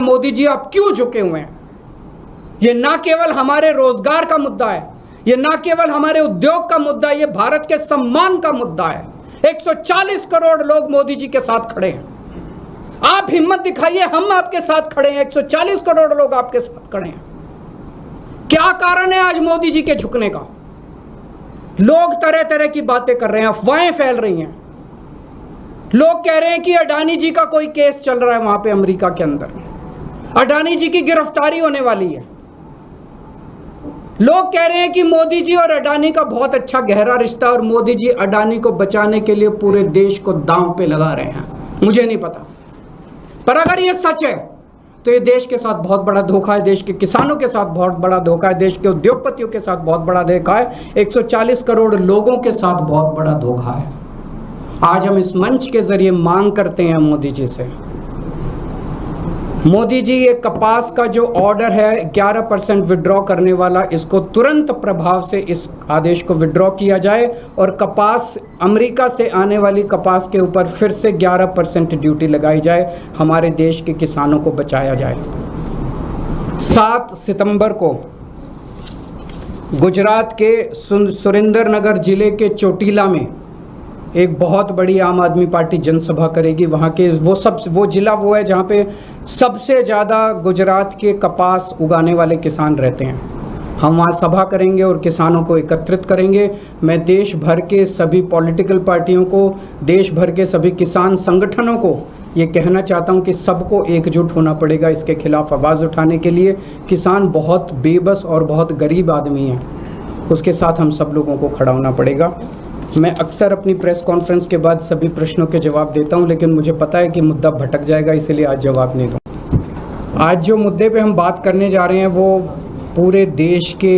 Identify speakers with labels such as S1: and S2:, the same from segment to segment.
S1: मोदी जी आप क्यों झुके हुए हैं? ये ना केवल हमारे रोजगार का मुद्दा है, ये ना केवल हमारे उद्योग का मुद्दा है, ये भारत के सम्मान का मुद्दा है। 140 करोड़ लोग मोदी जी के साथ खड़े हैं। आप हिम्मत दिखाइए, हम आपके साथ खड़े हैं। 140 करोड़ लोग आपके साथ खड़े हैं। क्या कारण है आज मोदी जी के झुकने का? लोग तरह तरह की बातें कर रहे हैं, अफवाहें फैल रही हैं। लोग कह रहे हैं कि अडानी जी का कोई केस चल रहा है वहां पे अमेरिका के अंदर, अडानी जी की गिरफ्तारी होने वाली है। लोग कह रहे हैं कि मोदी जी और अडानी का बहुत अच्छा गहरा रिश्ता और मोदी जी अडानी को बचाने के लिए पूरे देश को दांव पे लगा रहे हैं। मुझे नहीं पता, पर अगर ये सच है तो ये देश के साथ बहुत बड़ा धोखा है, देश के किसानों के साथ बहुत बड़ा धोखा है, देश के उद्योगपतियों के साथ बहुत बड़ा धोखा है, 140 करोड़ लोगों के साथ बहुत बड़ा धोखा है। आज हम इस मंच के जरिए मांग करते हैं मोदी जी से, मोदी जी ये कपास का जो ऑर्डर है 11% विड्रॉ करने वाला, इसको तुरंत प्रभाव से इस आदेश को विड्रॉ किया जाए और कपास अमेरिका से आने वाली कपास के ऊपर फिर से 11% ड्यूटी लगाई जाए, हमारे देश के किसानों को बचाया जाए। 7 सितंबर को गुजरात के सुरेंद्रनगर जिले के चोटीला में एक बहुत बड़ी आम आदमी पार्टी जनसभा करेगी। वहाँ के वो जिला वो है जहाँ पे सबसे ज़्यादा गुजरात के कपास उगाने वाले किसान रहते हैं। हम वहाँ सभा करेंगे और किसानों को एकत्रित करेंगे। मैं देश भर के सभी पॉलिटिकल पार्टियों को, देश भर के सभी किसान संगठनों को ये कहना चाहता हूँ कि सबको एकजुट होना पड़ेगा इसके खिलाफ आवाज़ उठाने के लिए। किसान बहुत बेबस और बहुत गरीब आदमी है, उसके साथ हम सब लोगों को खड़ा होना पड़ेगा। मैं अक्सर अपनी प्रेस कॉन्फ्रेंस के बाद सभी प्रश्नों के जवाब देता हूं, लेकिन मुझे पता है कि मुद्दा भटक जाएगा, इसलिए आज जवाब नहीं दूँ। आज जो मुद्दे पे हम बात करने जा रहे हैं वो पूरे देश के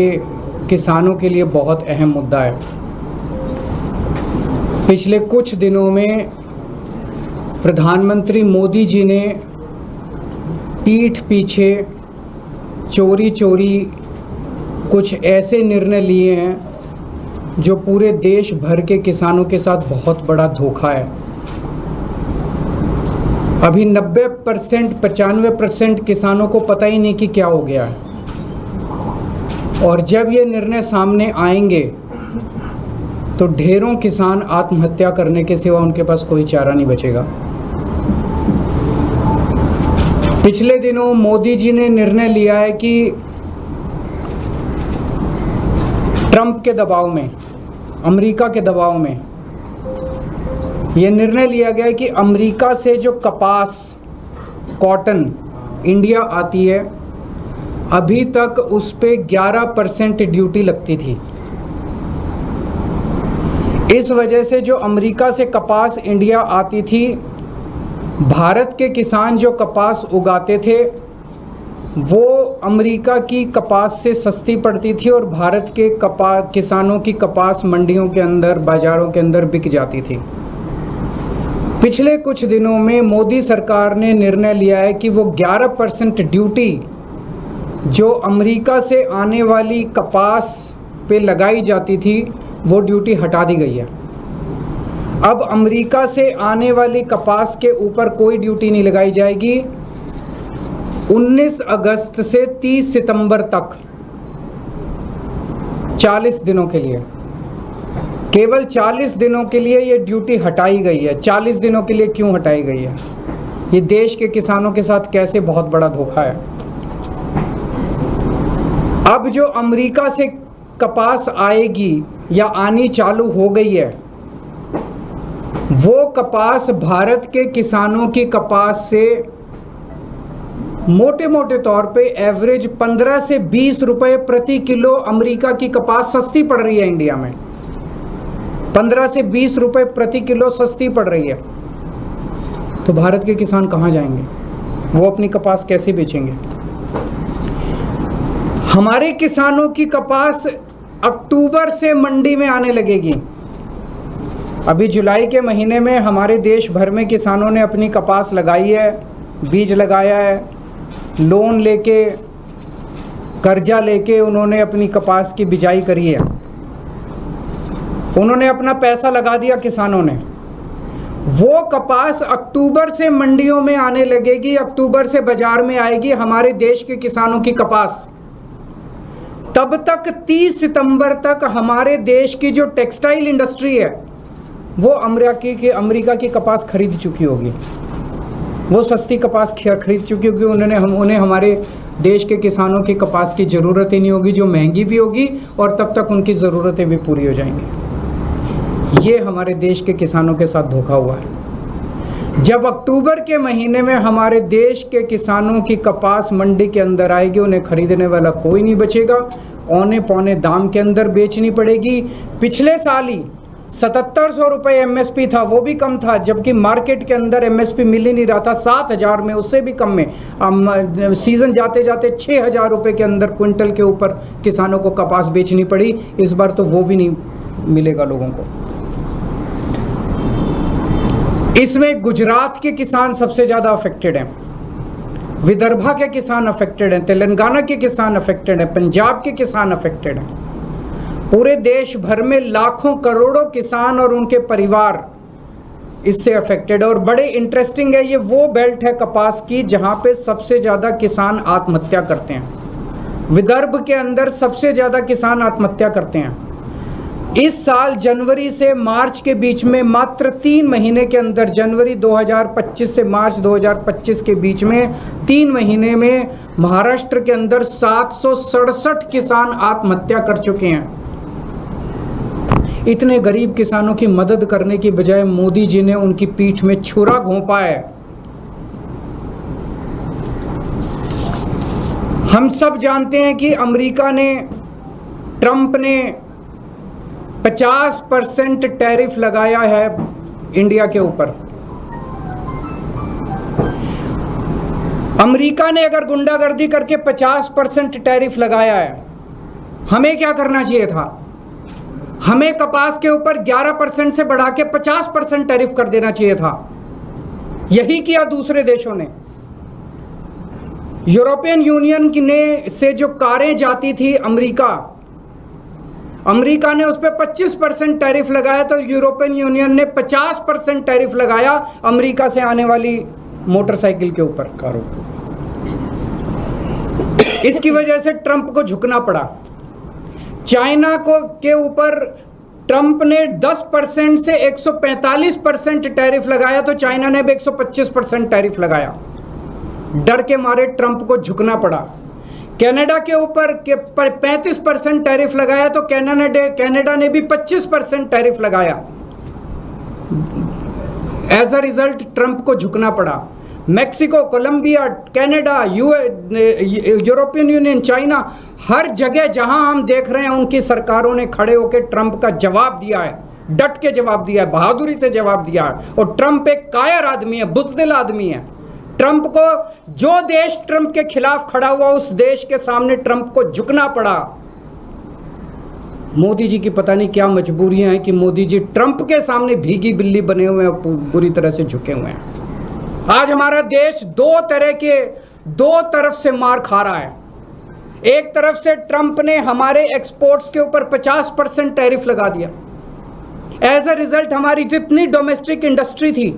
S1: किसानों के लिए बहुत अहम मुद्दा है। पिछले कुछ दिनों में प्रधानमंत्री मोदी जी ने पीठ पीछे चोरी चोरी कुछ ऐसे निर्णय लिए हैं जो पूरे देश भर के किसानों के साथ बहुत बड़ा धोखा है। अभी 90% 95% किसानों को पता ही नहीं कि क्या हो गया है, और जब ये निर्णय सामने आएंगे तो ढेरों किसान आत्महत्या करने के सिवा उनके पास कोई चारा नहीं बचेगा। पिछले दिनों मोदी जी ने निर्णय लिया है कि ट्रंप के दबाव में, अमेरिका के दबाव में यह निर्णय लिया गया है कि अमेरिका से जो कपास, कॉटन इंडिया आती है, अभी तक उस पे 11% ड्यूटी लगती थी। इस वजह से जो अमेरिका से कपास इंडिया आती थी, भारत के किसान जो कपास उगाते थे वो अमेरिका की कपास से सस्ती पड़ती थी और भारत के किसानों की कपास मंडियों के अंदर, बाज़ारों के अंदर बिक जाती थी। पिछले कुछ दिनों में मोदी सरकार ने निर्णय लिया है कि वो 11% ड्यूटी जो अमेरिका से आने वाली कपास पे लगाई जाती थी, वो ड्यूटी हटा दी गई है। अब अमेरिका से आने वाली कपास के ऊपर कोई ड्यूटी नहीं लगाई जाएगी। 19 अगस्त से 30 सितंबर तक 40 दिनों के लिए, केवल 40 दिनों के लिए ये ड्यूटी हटाई गई है। 40 दिनों के लिए क्यों हटाई गई है? ये देश के किसानों के साथ कैसे बहुत बड़ा धोखा है। अब जो अमेरिका से कपास आएगी या आनी चालू हो गई है, वो कपास भारत के किसानों की कपास से मोटे मोटे तौर पे एवरेज 15 से 20 रुपए प्रति किलो अमेरिका की कपास सस्ती पड़ रही है इंडिया में। 15 से 20 रुपए प्रति किलो सस्ती पड़ रही है। तो भारत के किसान कहाँ जाएंगे? वो अपनी कपास कैसे बेचेंगे? हमारे किसानों की कपास अक्टूबर से मंडी में आने लगेगी। अभी जुलाई के महीने में हमारे देश भर में किसानों ने अपनी कपास लगाई है, बीज लगाया है, लोन लेके, कर्जा लेके उन्होंने अपनी कपास की बिजाई करी है। उन्होंने अपना पैसा लगा दिया किसानों ने। वो कपास अक्टूबर से मंडियों में आने लगेगी, अक्टूबर से बाजार में आएगी हमारे देश के किसानों की कपास। तब तक 30 सितंबर तक हमारे देश की जो टेक्सटाइल इंडस्ट्री है वो अमेरिका की कपास खरीद चुकी होगी, वो सस्ती कपास खरीद चुकी होगी। उन्हें हमारे देश के किसानों की कपास की ज़रूरत ही नहीं होगी, जो महंगी भी होगी, और तब तक उनकी ज़रूरतें भी पूरी हो जाएंगी। ये हमारे देश के किसानों के साथ धोखा हुआ है। जब अक्टूबर के महीने में हमारे देश के किसानों की कपास मंडी के अंदर आएगी, उन्हें खरीदने वाला कोई नहीं बचेगा, औने पौने दाम के अंदर बेचनी पड़ेगी। पिछले साल ही 7700 रुपये एमएसपी था, वो भी कम था, जबकि मार्केट के अंदर एमएसपी मिल ही नहीं रहा था, 7000 में, उससे भी कम में। सीज़न जाते जाते 6000 रुपये के अंदर क्विंटल के ऊपर किसानों को कपास बेचनी पड़ी। इस बार तो वो भी नहीं मिलेगा लोगों को। इसमें गुजरात के किसान सबसे ज़्यादा अफेक्टेड हैं, विदर्भा के किसान अफेक्टेड हैं, तेलंगाना के किसान अफेक्टेड हैं, पंजाब के किसान अफेक्टेड हैं। पूरे देश भर में लाखों करोड़ों किसान और उनके परिवार इससे अफेक्टेड है। और बड़े इंटरेस्टिंग है, ये वो बेल्ट है कपास की जहां पे सबसे ज़्यादा किसान आत्महत्या करते हैं। विदर्भ के अंदर सबसे ज़्यादा किसान आत्महत्या करते हैं। इस साल जनवरी से मार्च के बीच में मात्र 3 महीने के अंदर, जनवरी 2025 से मार्च 2025 के बीच में 3 महीने में महाराष्ट्र के अंदर 767 किसान आत्महत्या कर चुके हैं। इतने गरीब किसानों की मदद करने की बजाय मोदी जी ने उनकी पीठ में छुरा घोंपा है। हम सब जानते हैं कि ट्रंप ने 50% टैरिफ लगाया है इंडिया के ऊपर। अमेरिका ने अगर गुंडागर्दी करके 50% टैरिफ लगाया है, हमें क्या करना चाहिए था? हमें कपास के ऊपर 11% से बढ़ा के 50% टैरिफ कर देना चाहिए था। यही किया दूसरे देशों ने। यूरोपियन यूनियन से जो कारें जाती थी अमेरिका ने उस पर 25% टैरिफ लगाया, तो यूरोपियन यूनियन ने 50% टैरिफ लगाया अमेरिका से आने वाली मोटरसाइकिल के ऊपर, कारों। इसकी वजह से ट्रंप को झुकना पड़ा। चाइना के ऊपर ट्रंप ने 10% से 145% टैरिफ लगाया, तो चाइना ने भी 125% टैरिफ लगाया। डर के मारे ट्रंप को झुकना पड़ा। कनाडा के ऊपर 35% टैरिफ लगाया, तो कनाडा ने भी 25% टैरिफ लगाया। एज अ रिजल्ट ट्रंप को झुकना पड़ा। Mexico, Colombia, Canada, European Union, China, हर जगह जहां हम देख रहे हैं उनकी सरकारों ने खड़े होकर ट्रंप का जवाब दिया है, डट के जवाब दिया है, बहादुरी से जवाब दिया है। और ट्रंप एक कायर आदमी है, बुज़दिल आदमी है। ट्रंप को, जो देश ट्रंप के खिलाफ खड़ा हुआ, उस देश के सामने ट्रंप को झुकना पड़ा। मोदी जी की पता नहीं क्या मजबूरियां हैं कि मोदी जी ट्रंप के सामने भीगी बिल्ली बने हुए हैं, बुरी तरह से झुके हुए हैं। आज हमारा देश दो तरफ से मार खा रहा है। एक तरफ से ट्रंप ने हमारे एक्सपोर्ट्स के ऊपर 50% टैरिफ लगा दिया। एज अ रिजल्ट हमारी जितनी डोमेस्टिक इंडस्ट्री थी,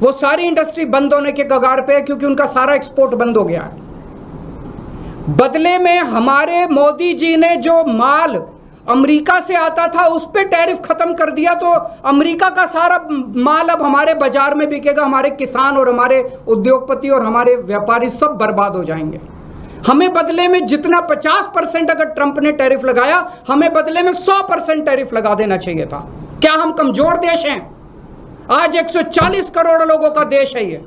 S1: वो सारी इंडस्ट्री बंद होने के कगार पे है, क्योंकि उनका सारा एक्सपोर्ट बंद हो गया है। बदले में हमारे मोदी जी ने जो माल अमेरिका से आता था उस पे टैरिफ खत्म कर दिया, तो अमेरिका का सारा माल अब हमारे बाजार में बिकेगा। हमारे किसान और हमारे उद्योगपति और हमारे व्यापारी सब बर्बाद हो जाएंगे। हमें बदले में जितना 50% अगर ट्रंप ने टैरिफ लगाया, हमें बदले में 100% टैरिफ लगा देना चाहिए था। क्या हम कमजोर देश हैं? आज 140 करोड़ लोगों का देश है ये।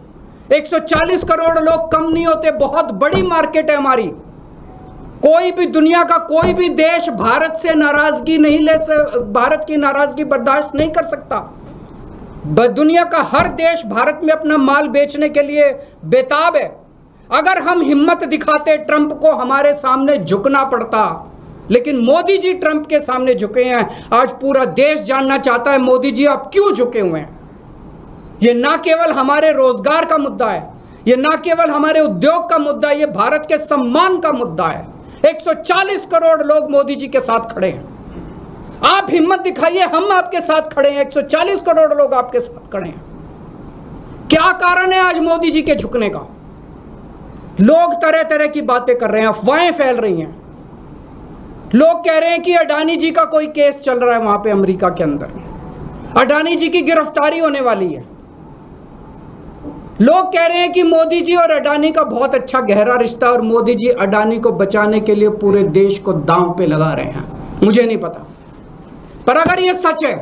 S1: 140 करोड़ लोग कम नहीं होते, बहुत बड़ी मार्केट है हमारी। कोई भी दुनिया का कोई भी देश भारत की नाराजगी बर्दाश्त नहीं कर सकता। दुनिया का हर देश भारत में अपना माल बेचने के लिए बेताब है। अगर हम हिम्मत दिखाते, ट्रंप को हमारे सामने झुकना पड़ता, लेकिन मोदी जी ट्रंप के सामने झुके हैं। आज पूरा देश जानना चाहता है मोदी जी आप क्यों झुके हुए हैं। ये ना केवल हमारे रोजगार का मुद्दा है, ये ना केवल हमारे उद्योग का मुद्दा है, ये भारत के सम्मान का मुद्दा है। 140 करोड़ लोग मोदी जी के साथ खड़े हैं। आप हिम्मत दिखाइए, हम आपके साथ खड़े हैं। 140 करोड़ लोग आपके साथ खड़े हैं। क्या कारण है आज मोदी जी के झुकने का? लोग तरह तरह की बातें कर रहे हैं, अफवाहें फैल रही हैं। लोग कह रहे हैं कि अडानी जी का कोई केस चल रहा है वहां पे अमेरिका के अंदर, अडानी जी की गिरफ्तारी होने वाली है। लोग कह रहे हैं कि मोदी जी और अडानी का बहुत अच्छा गहरा रिश्ता और मोदी जी अडानी को बचाने के लिए पूरे देश को दांव पे लगा रहे हैं। मुझे नहीं पता, पर अगर ये सच है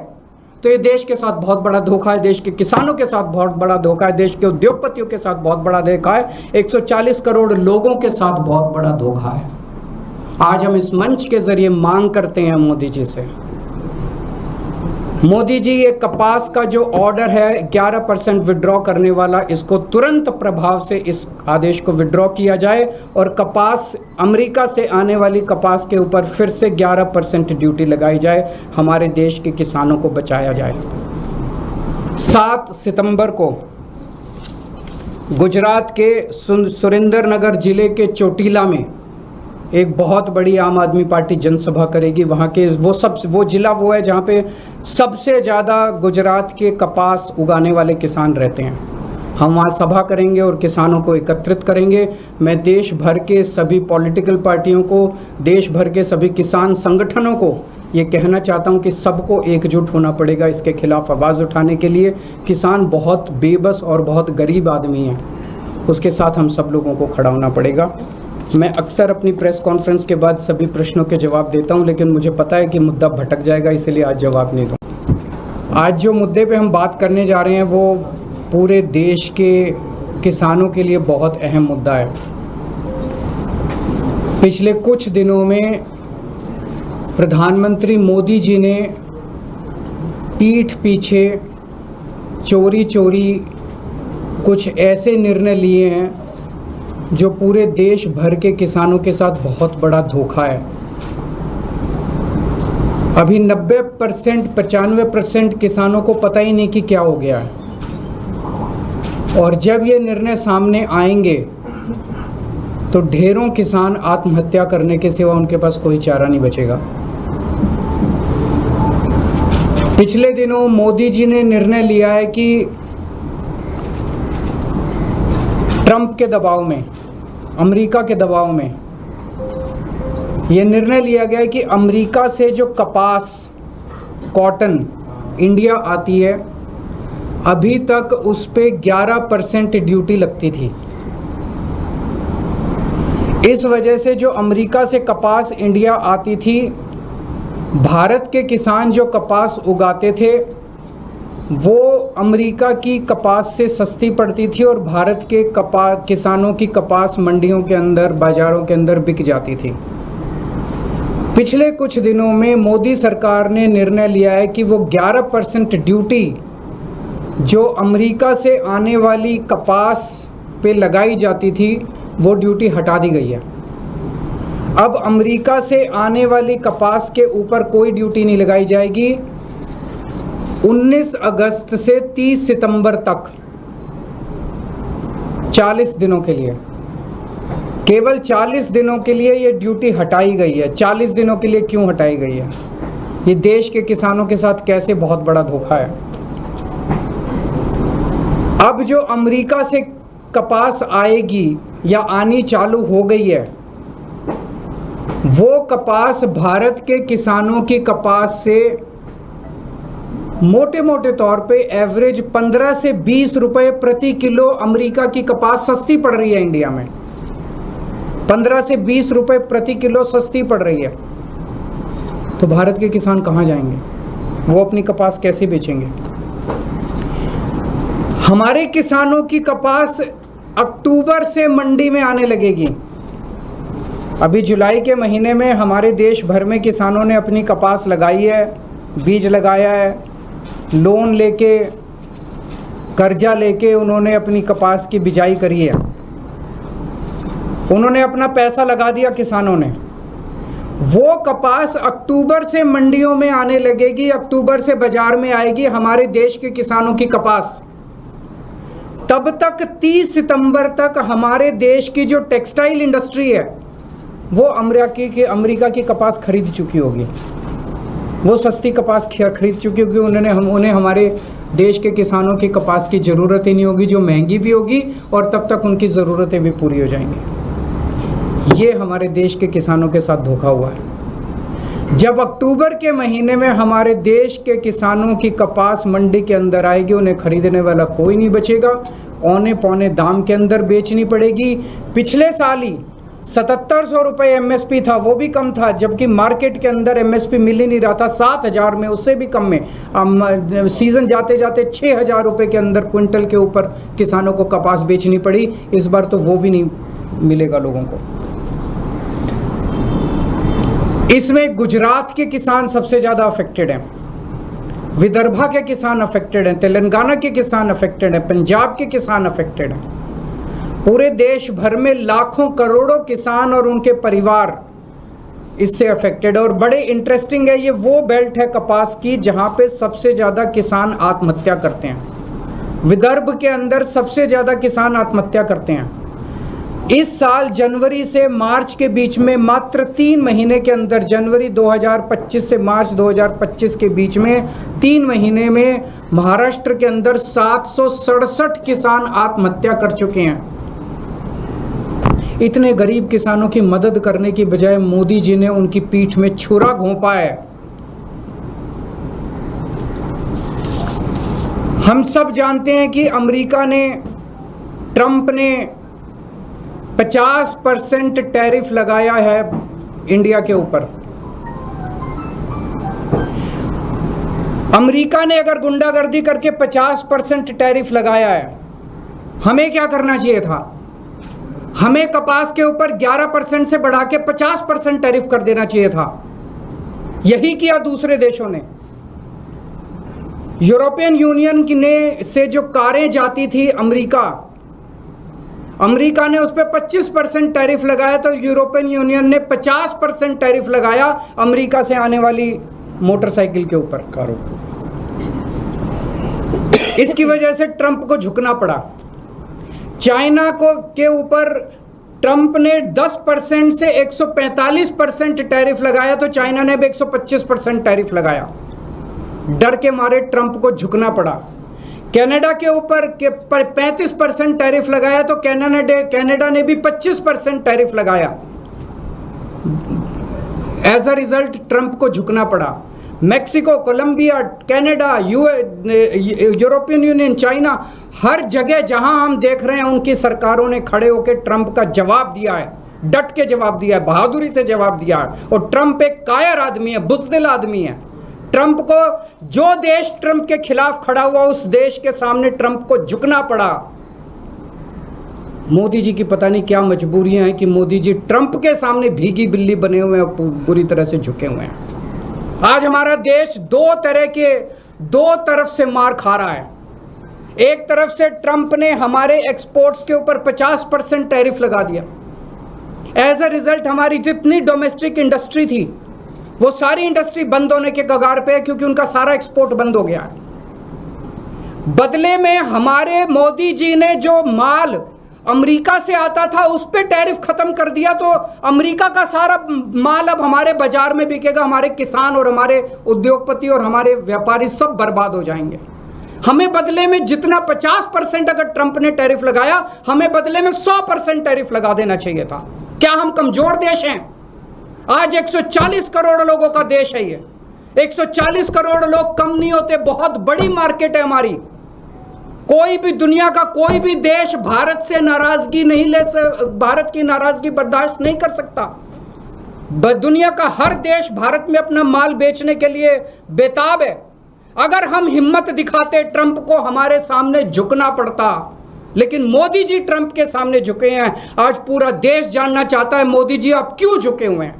S1: तो ये देश के साथ बहुत बड़ा धोखा है, देश के किसानों के साथ बहुत बड़ा धोखा है, देश के उद्योगपतियों के साथ बहुत बड़ा धोखा है, 140 करोड़ लोगों के साथ बहुत बड़ा धोखा है। आज हम इस मंच के जरिए मांग करते हैं मोदी जी से, मोदी जी ये कपास का जो ऑर्डर है 11% विड्रॉ करने वाला, इसको तुरंत प्रभाव से इस आदेश को विड्रॉ किया जाए और कपास अमेरिका से आने वाली कपास के ऊपर फिर से 11% ड्यूटी लगाई जाए, हमारे देश के किसानों को बचाया जाए। 7 सितंबर को गुजरात के सुरेंद्रनगर जिले के चोटीला में एक बहुत बड़ी आम आदमी पार्टी जनसभा करेगी। वहाँ के वो जिला वो है जहाँ पे सबसे ज़्यादा गुजरात के कपास उगाने वाले किसान रहते हैं। हम वहाँ सभा करेंगे और किसानों को एकत्रित करेंगे। मैं देश भर के सभी पॉलिटिकल पार्टियों को, देश भर के सभी किसान संगठनों को ये कहना चाहता हूँ कि सबको एकजुट होना पड़ेगा इसके खिलाफ आवाज़ उठाने के लिए। किसान बहुत बेबस और बहुत गरीब आदमी है, उसके साथ हम सब लोगों को खड़ा होना पड़ेगा। मैं अक्सर अपनी प्रेस कॉन्फ्रेंस के बाद सभी प्रश्नों के जवाब देता हूं, लेकिन मुझे पता है कि मुद्दा भटक जाएगा, इसलिए आज जवाब नहीं दूँ। आज जो मुद्दे पे हम बात करने जा रहे हैं वो पूरे देश के किसानों के लिए बहुत अहम मुद्दा है। पिछले कुछ दिनों में प्रधानमंत्री मोदी जी ने पीठ पीछे चोरी चोरी कुछ ऐसे निर्णय लिए हैं जो पूरे देश भर के किसानों के साथ बहुत बड़ा धोखा है। अभी 90% 95% किसानों को पता ही नहीं कि क्या हो गया है, और जब ये निर्णय सामने आएंगे तो ढेरों किसान आत्महत्या करने के सिवा उनके पास कोई चारा नहीं बचेगा। पिछले दिनों मोदी जी ने निर्णय लिया है कि ट्रंप के दबाव में, अमेरिका के दबाव में ये निर्णय लिया गया है कि अमेरिका से जो कपास, कॉटन इंडिया आती है, अभी तक उस पे 11% ड्यूटी लगती थी। इस वजह से जो अमेरिका से कपास इंडिया आती थी, भारत के किसान जो कपास उगाते थे वो अमेरिका की कपास से सस्ती पड़ती थी और भारत के किसानों की कपास मंडियों के अंदर, बाज़ारों के अंदर बिक जाती थी। पिछले कुछ दिनों में मोदी सरकार ने निर्णय लिया है कि वो 11% ड्यूटी जो अमेरिका से आने वाली कपास पे लगाई जाती थी, वो ड्यूटी हटा दी गई है। अब अमेरिका से आने वाली कपास के ऊपर कोई ड्यूटी नहीं लगाई जाएगी। 19 अगस्त से 30 सितंबर तक 40 दिनों के लिए, केवल 40 दिनों के लिए ये ड्यूटी हटाई गई है। 40 दिनों के लिए क्यों हटाई गई है? ये देश के किसानों के साथ कैसे बहुत बड़ा धोखा है। अब जो अमेरिका से कपास आएगी या आनी चालू हो गई है, वो कपास भारत के किसानों की कपास से मोटे मोटे तौर पे एवरेज 15 से 20 रुपए प्रति किलो अमेरिका की कपास सस्ती पड़ रही है। इंडिया में 15 से 20 रुपए प्रति किलो सस्ती पड़ रही है। तो भारत के किसान कहाँ जाएंगे? वो अपनी कपास कैसे बेचेंगे? हमारे किसानों की कपास अक्टूबर से मंडी में आने लगेगी। अभी जुलाई के महीने में हमारे देश भर में किसानों ने अपनी कपास लगाई है, बीज लगाया है, लोन लेके, कर्जा लेके उन्होंने अपनी कपास की बिजाई करी है। उन्होंने अपना पैसा लगा दिया किसानों ने। वो कपास अक्टूबर से मंडियों में आने लगेगी, अक्टूबर से बाजार में आएगी हमारे देश के किसानों की कपास। तब तक 30 सितंबर तक हमारे देश की जो टेक्सटाइल इंडस्ट्री है वो अमेरिका की कपास खरीद चुकी होगी। वो सस्ती कपास खरीद चुकी होगी। उन्हें हमारे देश के किसानों की कपास की ज़रूरत ही नहीं होगी, जो महंगी भी होगी, और तब तक उनकी ज़रूरतें भी पूरी हो जाएंगी। ये हमारे देश के किसानों के साथ धोखा हुआ है। जब अक्टूबर के महीने में हमारे देश के किसानों की कपास मंडी के अंदर आएगी, उन्हें खरीदने वाला कोई नहीं बचेगा, औने पौने दाम के अंदर बेचनी पड़ेगी। पिछले साल ही 7700 रुपये एमएसपी था, वो भी कम था, जबकि मार्केट के अंदर एमएसपी मिल ही नहीं रहा था 7000 में, उससे भी कम में। सीज़न जाते जाते 6000 रुपये के अंदर क्विंटल के ऊपर किसानों को कपास बेचनी पड़ी। इस बार तो वो भी नहीं मिलेगा लोगों को। इसमें गुजरात के किसान सबसे ज़्यादा अफेक्टेड हैं, विदर्भा के किसान अफेक्टेड हैं, तेलंगाना के किसान अफेक्टेड हैं, पंजाब के किसान अफेक्टेड हैं। पूरे देश भर में लाखों करोड़ों किसान और उनके परिवार इससे अफेक्टेड है। और बड़े इंटरेस्टिंग है, ये वो बेल्ट है कपास की जहाँ पे सबसे ज़्यादा किसान आत्महत्या करते हैं। विदर्भ के अंदर सबसे ज़्यादा किसान आत्महत्या करते हैं। इस साल जनवरी से मार्च के बीच में मात्र 3 महीने के अंदर, जनवरी 2025 से मार्च 2025 के बीच में 3 महीने में महाराष्ट्र के अंदर 767 किसान आत्महत्या कर चुके हैं। इतने गरीब किसानों की मदद करने की बजाय मोदी जी ने उनकी पीठ में छुरा घोंपा है। हम सब जानते हैं कि अमेरिका ने, ट्रंप ने 50% टैरिफ लगाया है इंडिया के ऊपर। अमेरिका ने अगर गुंडागर्दी करके 50% टैरिफ लगाया है, हमें क्या करना चाहिए था? हमें कपास के ऊपर 11% से बढ़ा के 50% टैरिफ कर देना चाहिए था। यही किया दूसरे देशों ने। यूरोपियन यूनियन ने से जो कारें जाती थी अमेरिका ने उस पर 25% टैरिफ लगाया, तो यूरोपियन यूनियन ने 50% टैरिफ लगाया अमेरिका से आने वाली मोटरसाइकिल के ऊपर, कारों। इसकी वजह से ट्रंप को झुकना पड़ा। चाइना के ऊपर ट्रंप ने 10% से 145% टैरिफ लगाया, तो चाइना ने भी 125% टैरिफ लगाया। डर के मारे ट्रंप को झुकना पड़ा। कनाडा के ऊपर 35% टैरिफ लगाया, तो कनाडा ने भी 25% टैरिफ लगाया। एज अ रिजल्ट ट्रंप को झुकना पड़ा। Mexico, Colombia, Canada, European Union, China, हर जगह जहां हम देख रहे हैं उनकी सरकारों ने खड़े होकर ट्रंप का जवाब दिया है, डट के जवाब दिया है, बहादुरी से जवाब दिया है। और ट्रंप एक कायर आदमी है, बुज़दिल आदमी है। ट्रंप को, जो देश ट्रंप के खिलाफ खड़ा हुआ, उस देश के सामने ट्रंप को झुकना पड़ा। मोदी जी की पता नहीं क्या मजबूरियां हैं कि मोदी जी ट्रंप के सामने भीगी बिल्ली बने हुए हैं, बुरी तरह से झुके हुए हैं। आज हमारा देश दो तरफ से मार खा रहा है। एक तरफ से ट्रंप ने हमारे एक्सपोर्ट्स के ऊपर 50% टैरिफ लगा दिया। एज अ रिजल्ट हमारी जितनी डोमेस्टिक इंडस्ट्री थी, वो सारी इंडस्ट्री बंद होने के कगार पे है, क्योंकि उनका सारा एक्सपोर्ट बंद हो गया है। बदले में हमारे मोदी जी ने जो माल अमेरिका से आता था उस पे टैरिफ खत्म कर दिया, तो अमेरिका का सारा माल अब हमारे बाजार में बिकेगा। हमारे किसान और हमारे उद्योगपति और हमारे व्यापारी सब बर्बाद हो जाएंगे। हमें बदले में जितना 50% अगर ट्रंप ने टैरिफ लगाया, हमें बदले में 100% टैरिफ लगा देना चाहिए था। क्या हम कमजोर देश हैं? आज 140 करोड़ लोगों का देश है ये। 140 करोड़ लोग कम नहीं होते, बहुत बड़ी मार्केट है हमारी। कोई भी, दुनिया का कोई भी देश भारत से नाराजगी नहीं भारत की नाराजगी बर्दाश्त नहीं कर सकता। दुनिया का हर देश भारत में अपना माल बेचने के लिए बेताब है। अगर हम हिम्मत दिखाते, ट्रंप को हमारे सामने झुकना पड़ता, लेकिन मोदी जी ट्रंप के सामने झुके हैं। आज पूरा देश जानना चाहता है मोदी जी आप क्यों झुके हुए हैं।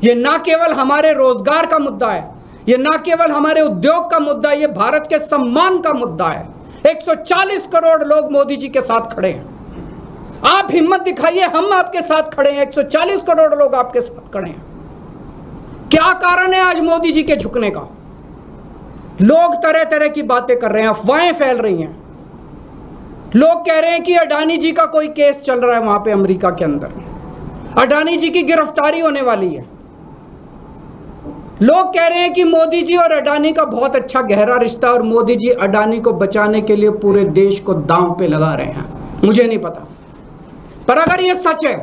S1: ये ना केवल हमारे रोजगार का मुद्दा है, ये ना केवल हमारे उद्योग का मुद्दा है, ये भारत के सम्मान का मुद्दा है। 140 करोड़ लोग मोदी जी के साथ खड़े हैं। आप हिम्मत दिखाइए, हम आपके साथ खड़े हैं। 140 करोड़ लोग आपके साथ खड़े हैं। क्या कारण है आज मोदी जी के झुकने का? लोग तरह तरह की बातें कर रहे हैं, अफवाहें फैल रही हैं। लोग कह रहे हैं कि अडानी जी का कोई केस चल रहा है वहां पे अमेरिका के अंदर, अडानी जी की गिरफ्तारी होने वाली है। लोग कह रहे हैं कि मोदी जी और अडानी का बहुत अच्छा गहरा रिश्ता और मोदी जी अडानी को बचाने के लिए पूरे देश को दांव पे लगा रहे हैं। मुझे नहीं पता, पर अगर ये सच है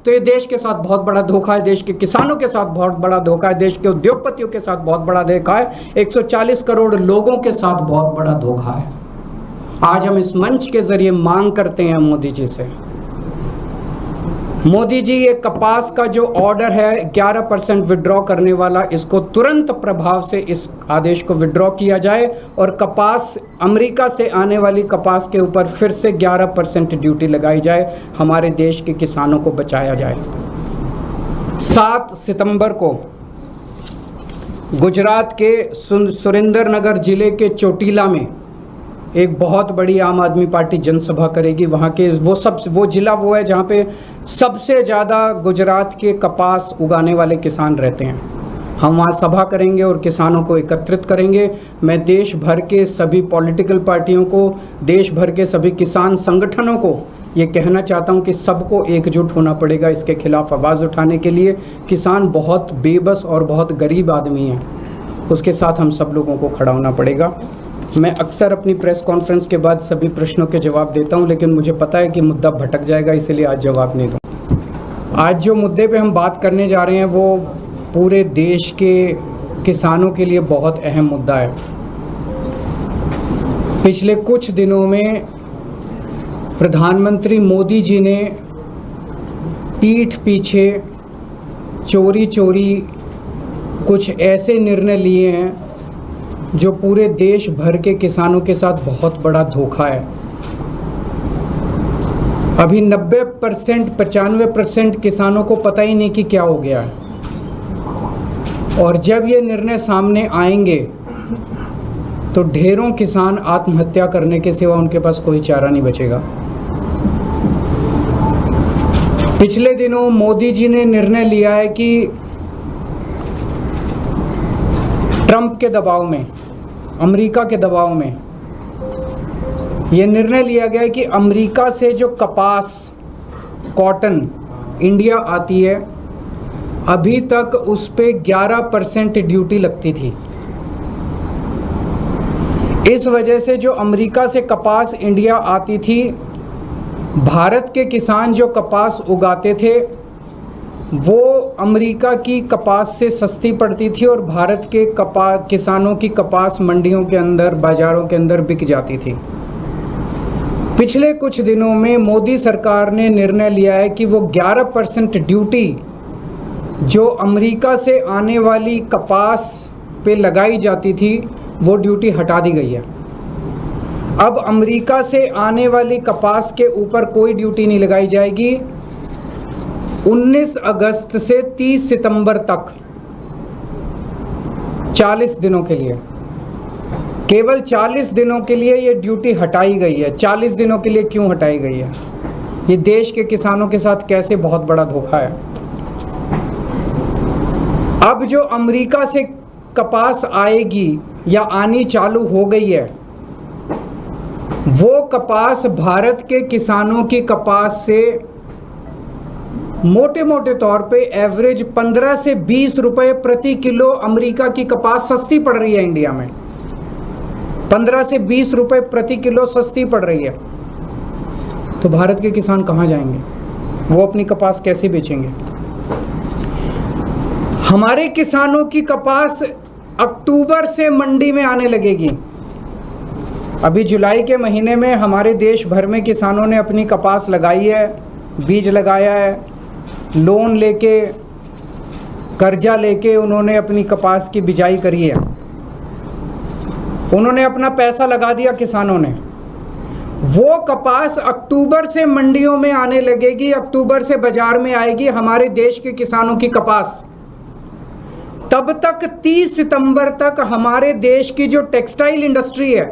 S1: तो ये देश के साथ बहुत बड़ा धोखा है, देश के किसानों के साथ बहुत बड़ा धोखा है, देश के उद्योगपतियों के साथ बहुत बड़ा धोखा है, 140 करोड़ लोगों के साथ बहुत बड़ा धोखा है। आज हम इस मंच के जरिए मांग करते हैं मोदी जी से, मोदी जी ये कपास का जो ऑर्डर है 11% विड्रॉ करने वाला, इसको तुरंत प्रभाव से इस आदेश को विड्रॉ किया जाए और कपास अमेरिका से आने वाली कपास के ऊपर फिर से 11% ड्यूटी लगाई जाए, हमारे देश के किसानों को बचाया जाए। 7 सितंबर को गुजरात के सुरेंद्रनगर जिले के चोटीला में एक बहुत बड़ी आम आदमी पार्टी जनसभा करेगी। वहाँ के वो जिला वो है जहाँ पे सबसे ज़्यादा गुजरात के कपास उगाने वाले किसान रहते हैं। हम वहाँ सभा करेंगे और किसानों को एकत्रित करेंगे। मैं देश भर के सभी पॉलिटिकल पार्टियों को, देश भर के सभी किसान संगठनों को ये कहना चाहता हूँ कि सबको एकजुट होना पड़ेगा इसके खिलाफ आवाज़ उठाने के लिए। किसान बहुत बेबस और बहुत गरीब आदमी है, उसके साथ हम सब लोगों को खड़ा होना पड़ेगा। मैं अक्सर अपनी प्रेस कॉन्फ्रेंस के बाद सभी प्रश्नों के जवाब देता हूं, लेकिन मुझे पता है कि मुद्दा भटक जाएगा, इसलिए आज जवाब नहीं दूँ। आज जो मुद्दे पे हम बात करने जा रहे हैं वो पूरे देश के किसानों के लिए बहुत अहम मुद्दा है। पिछले कुछ दिनों में प्रधानमंत्री मोदी जी ने पीठ पीछे चोरी चोरी कुछ ऐसे निर्णय लिए हैं जो पूरे देश भर के किसानों के साथ बहुत बड़ा धोखा है। अभी 90% 95% किसानों को पता ही नहीं कि क्या हो गया है, और जब ये निर्णय सामने आएंगे तो ढेरों किसान आत्महत्या करने के सिवा उनके पास कोई चारा नहीं बचेगा। पिछले दिनों मोदी जी ने निर्णय लिया है कि ट्रंप के दबाव में, अमेरिका के दबाव में यह निर्णय लिया गया है कि अमेरिका से जो कपास, कॉटन इंडिया आती है, अभी तक उस पे 11% ड्यूटी लगती थी। इस वजह से जो अमेरिका से कपास इंडिया आती थी, भारत के किसान जो कपास उगाते थे वो अमेरिका की कपास से सस्ती पड़ती थी और भारत के किसानों की कपास मंडियों के अंदर, बाज़ारों के अंदर बिक जाती थी। पिछले कुछ दिनों में मोदी सरकार ने निर्णय लिया है कि वो 11% ड्यूटी जो अमेरिका से आने वाली कपास पे लगाई जाती थी, वो ड्यूटी हटा दी गई है। अब अमेरिका से आने वाली कपास के ऊपर कोई ड्यूटी नहीं लगाई जाएगी। 19 अगस्त से 30 सितंबर तक 40 दिनों के लिए, केवल 40 दिनों के लिए ये ड्यूटी हटाई गई है। 40 दिनों के लिए क्यों हटाई गई है? ये देश के किसानों के साथ कैसे बहुत बड़ा धोखा है। अब जो अमेरिका से कपास आएगी या आनी चालू हो गई है, वो कपास भारत के किसानों की कपास से मोटे मोटे तौर पे एवरेज 15 से 20 रुपए प्रति किलो अमेरिका की कपास सस्ती पड़ रही है। इंडिया में 15 से 20 रुपए प्रति किलो सस्ती पड़ रही है। तो भारत के किसान कहाँ जाएंगे? वो अपनी कपास कैसे बेचेंगे? हमारे किसानों की कपास अक्टूबर से मंडी में आने लगेगी। अभी जुलाई के महीने में हमारे देश भर में किसानों ने अपनी कपास लगाई है, बीज लगाया है, लोन लेके, कर्जा लेके उन्होंने अपनी कपास की बिजाई करी है। उन्होंने अपना पैसा लगा दिया किसानों ने। वो कपास अक्टूबर से मंडियों में आने लगेगी, अक्टूबर से बाजार में आएगी हमारे देश के किसानों की कपास। तब तक 30 सितंबर तक हमारे देश की जो टेक्सटाइल इंडस्ट्री है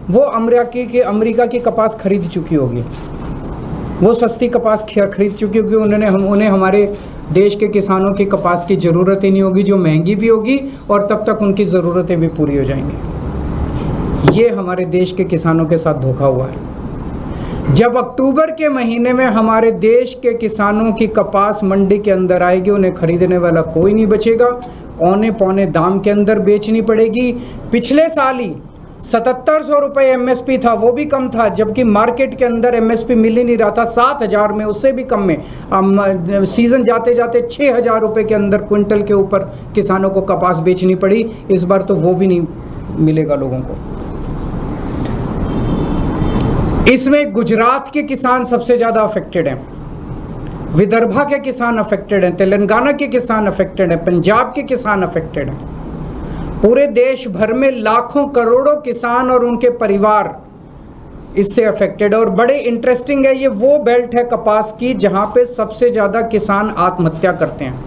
S1: वो अमेरिका की कपास खरीद चुकी होगी। वो सस्ती कपास खरीद चुकी होगी। उन्हें हमारे देश के किसानों की कपास की ज़रूरत ही नहीं होगी, जो महंगी भी होगी, और तब तक उनकी ज़रूरतें भी पूरी हो जाएंगी। ये हमारे देश के किसानों के साथ धोखा हुआ है। जब अक्टूबर के महीने में हमारे देश के किसानों की कपास मंडी के अंदर आएगी, उन्हें खरीदने वाला कोई नहीं बचेगा, औने पौने दाम के अंदर बेचनी पड़ेगी। पिछले साल ही 7700 रुपये एमएसपी था, वो भी कम था, जबकि मार्केट के अंदर एमएसपी मिल ही नहीं रहा था 7000 में, उससे भी कम में। सीज़न जाते जाते 6000 रुपये के अंदर क्विंटल के ऊपर किसानों को कपास बेचनी पड़ी। इस बार तो वो भी नहीं मिलेगा लोगों को। इसमें गुजरात के किसान सबसे ज़्यादा अफेक्टेड हैं, विदर्भा के किसान अफेक्टेड हैं, तेलंगाना के किसान अफेक्टेड हैं, पंजाब के किसान अफेक्टेड हैं। पूरे देश भर में लाखों करोड़ों किसान और उनके परिवार इससे अफेक्टेड है। और बड़े इंटरेस्टिंग है, ये वो बेल्ट है कपास की जहां पे सबसे ज़्यादा किसान आत्महत्या करते हैं।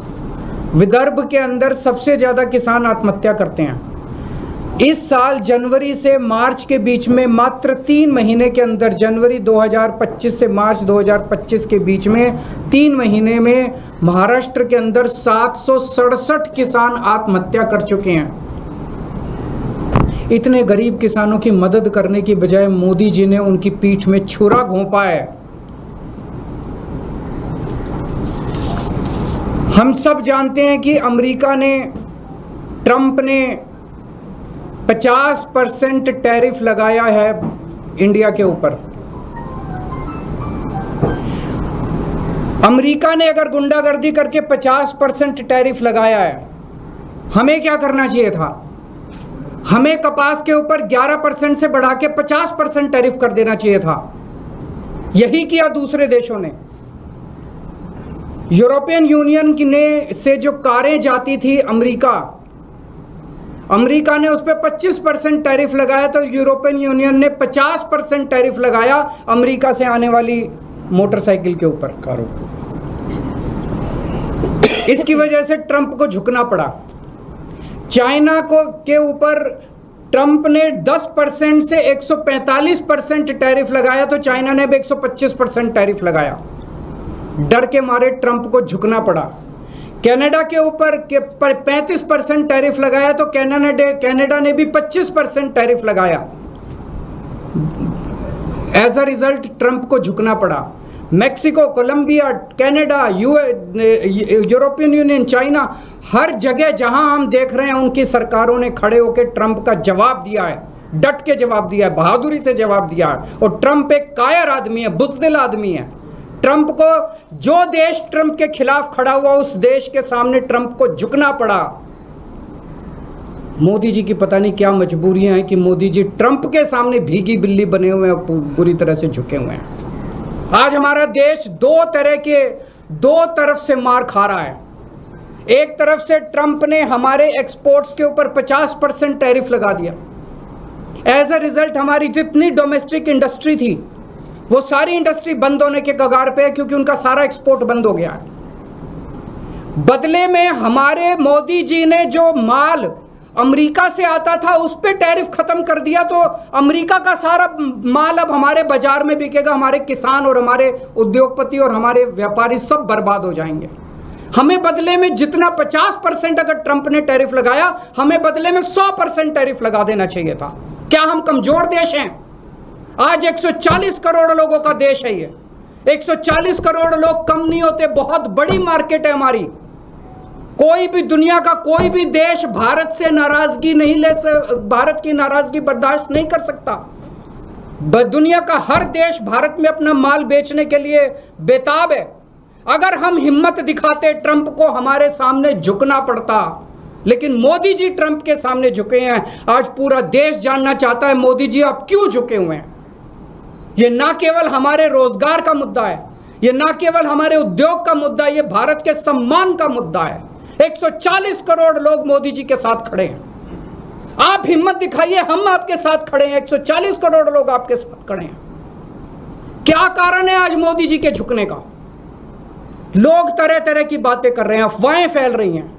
S1: विदर्भ के अंदर सबसे ज़्यादा किसान आत्महत्या करते हैं। इस साल जनवरी से मार्च के बीच में, मात्र 3 महीने के अंदर, जनवरी 2025 से मार्च 2025 के बीच में 3 महीने में महाराष्ट्र के अंदर 767 किसान आत्महत्या कर चुके हैं। इतने गरीब किसानों की मदद करने की बजाय मोदी जी ने उनकी पीठ में छुरा घोंपा है। हम सब जानते हैं कि अमेरिका ने, ट्रंप ने 50% टैरिफ लगाया है इंडिया के ऊपर। अमेरिका ने अगर गुंडागर्दी करके 50% टैरिफ लगाया है, हमें क्या करना चाहिए था? हमें कपास के ऊपर 11% से बढ़ा के 50% टैरिफ कर देना चाहिए था। यही किया दूसरे देशों ने। यूरोपियन यूनियन ने से जो कारें जाती थी अमेरिका ने उस पर 25% टैरिफ लगाया, तो यूरोपियन यूनियन ने 50% टैरिफ लगाया अमेरिका से आने वाली मोटरसाइकिल के ऊपर, कारों। इसकी वजह से ट्रंप को झुकना पड़ा। चाइना को के ऊपर ट्रंप ने 10% से 145% टैरिफ लगाया, तो चाइना ने भी 125% टैरिफ लगाया। डर के मारे ट्रंप को झुकना पड़ा। कनाडा के ऊपर 35% टैरिफ लगाया, तो कनाडा ने भी 25% टैरिफ लगाया। एज अ रिजल्ट ट्रंप को झुकना पड़ा। Mexico, Colombia, Canada, European Union, China, हर जगह जहां हम देख रहे हैं उनकी सरकारों ने खड़े होकर ट्रंप का जवाब दिया है, डट के जवाब दिया है, बहादुरी से जवाब दिया है। और ट्रंप एक कायर आदमी है, बुज़दिल आदमी है। ट्रंप को, जो देश ट्रंप के खिलाफ खड़ा हुआ, उस देश के सामने ट्रंप को झुकना पड़ा। मोदी जी की पता नहीं क्या मजबूरियां हैं कि मोदी जी ट्रंप के सामने भीगी बिल्ली बने हुए हैं, पूरी तरह से झुके हुए हैं। आज हमारा देश दो तरफ से मार खा रहा है। एक तरफ से ट्रंप ने हमारे एक्सपोर्ट्स के ऊपर 50% टैरिफ लगा दिया। एज अ रिजल्ट हमारी जितनी डोमेस्टिक इंडस्ट्री थी, वो सारी इंडस्ट्री बंद होने के कगार पे है, क्योंकि उनका सारा एक्सपोर्ट बंद हो गया है। बदले में हमारे मोदी जी ने जो माल अमेरिका से आता था उस पे टैरिफ खत्म कर दिया, तो अमेरिका का सारा माल अब हमारे बाजार में बिकेगा। हमारे किसान और हमारे उद्योगपति और हमारे व्यापारी सब बर्बाद हो जाएंगे। हमें बदले में जितना 50% अगर ट्रंप ने टैरिफ लगाया, हमें बदले में 100% टैरिफ लगा देना चाहिए था। क्या हम कमजोर देश हैं? आज 140 करोड़ लोगों का देश है ये। 140 करोड़ लोग कम नहीं होते, बहुत बड़ी मार्केट है हमारी। कोई भी, दुनिया का कोई भी देश भारत से नाराजगी नहीं भारत की नाराजगी बर्दाश्त नहीं कर सकता। दुनिया का हर देश भारत में अपना माल बेचने के लिए बेताब है। अगर हम हिम्मत दिखाते, ट्रंप को हमारे सामने झुकना पड़ता, लेकिन मोदी जी ट्रंप के सामने झुके हैं। आज पूरा देश जानना चाहता है मोदी जी आप क्यों झुके हुए हैं। ये ना केवल हमारे रोजगार का मुद्दा है, ये ना केवल हमारे उद्योग का मुद्दा है, ये भारत के सम्मान का मुद्दा है। 140 करोड़ लोग मोदी जी के साथ खड़े हैं। आप हिम्मत दिखाइए, हम आपके साथ खड़े हैं। 140 करोड़ लोग आपके साथ खड़े हैं। क्या कारण है आज मोदी जी के झुकने का? लोग तरह तरह की बातें कर रहे हैं, अफवाहें फैल रही हैं।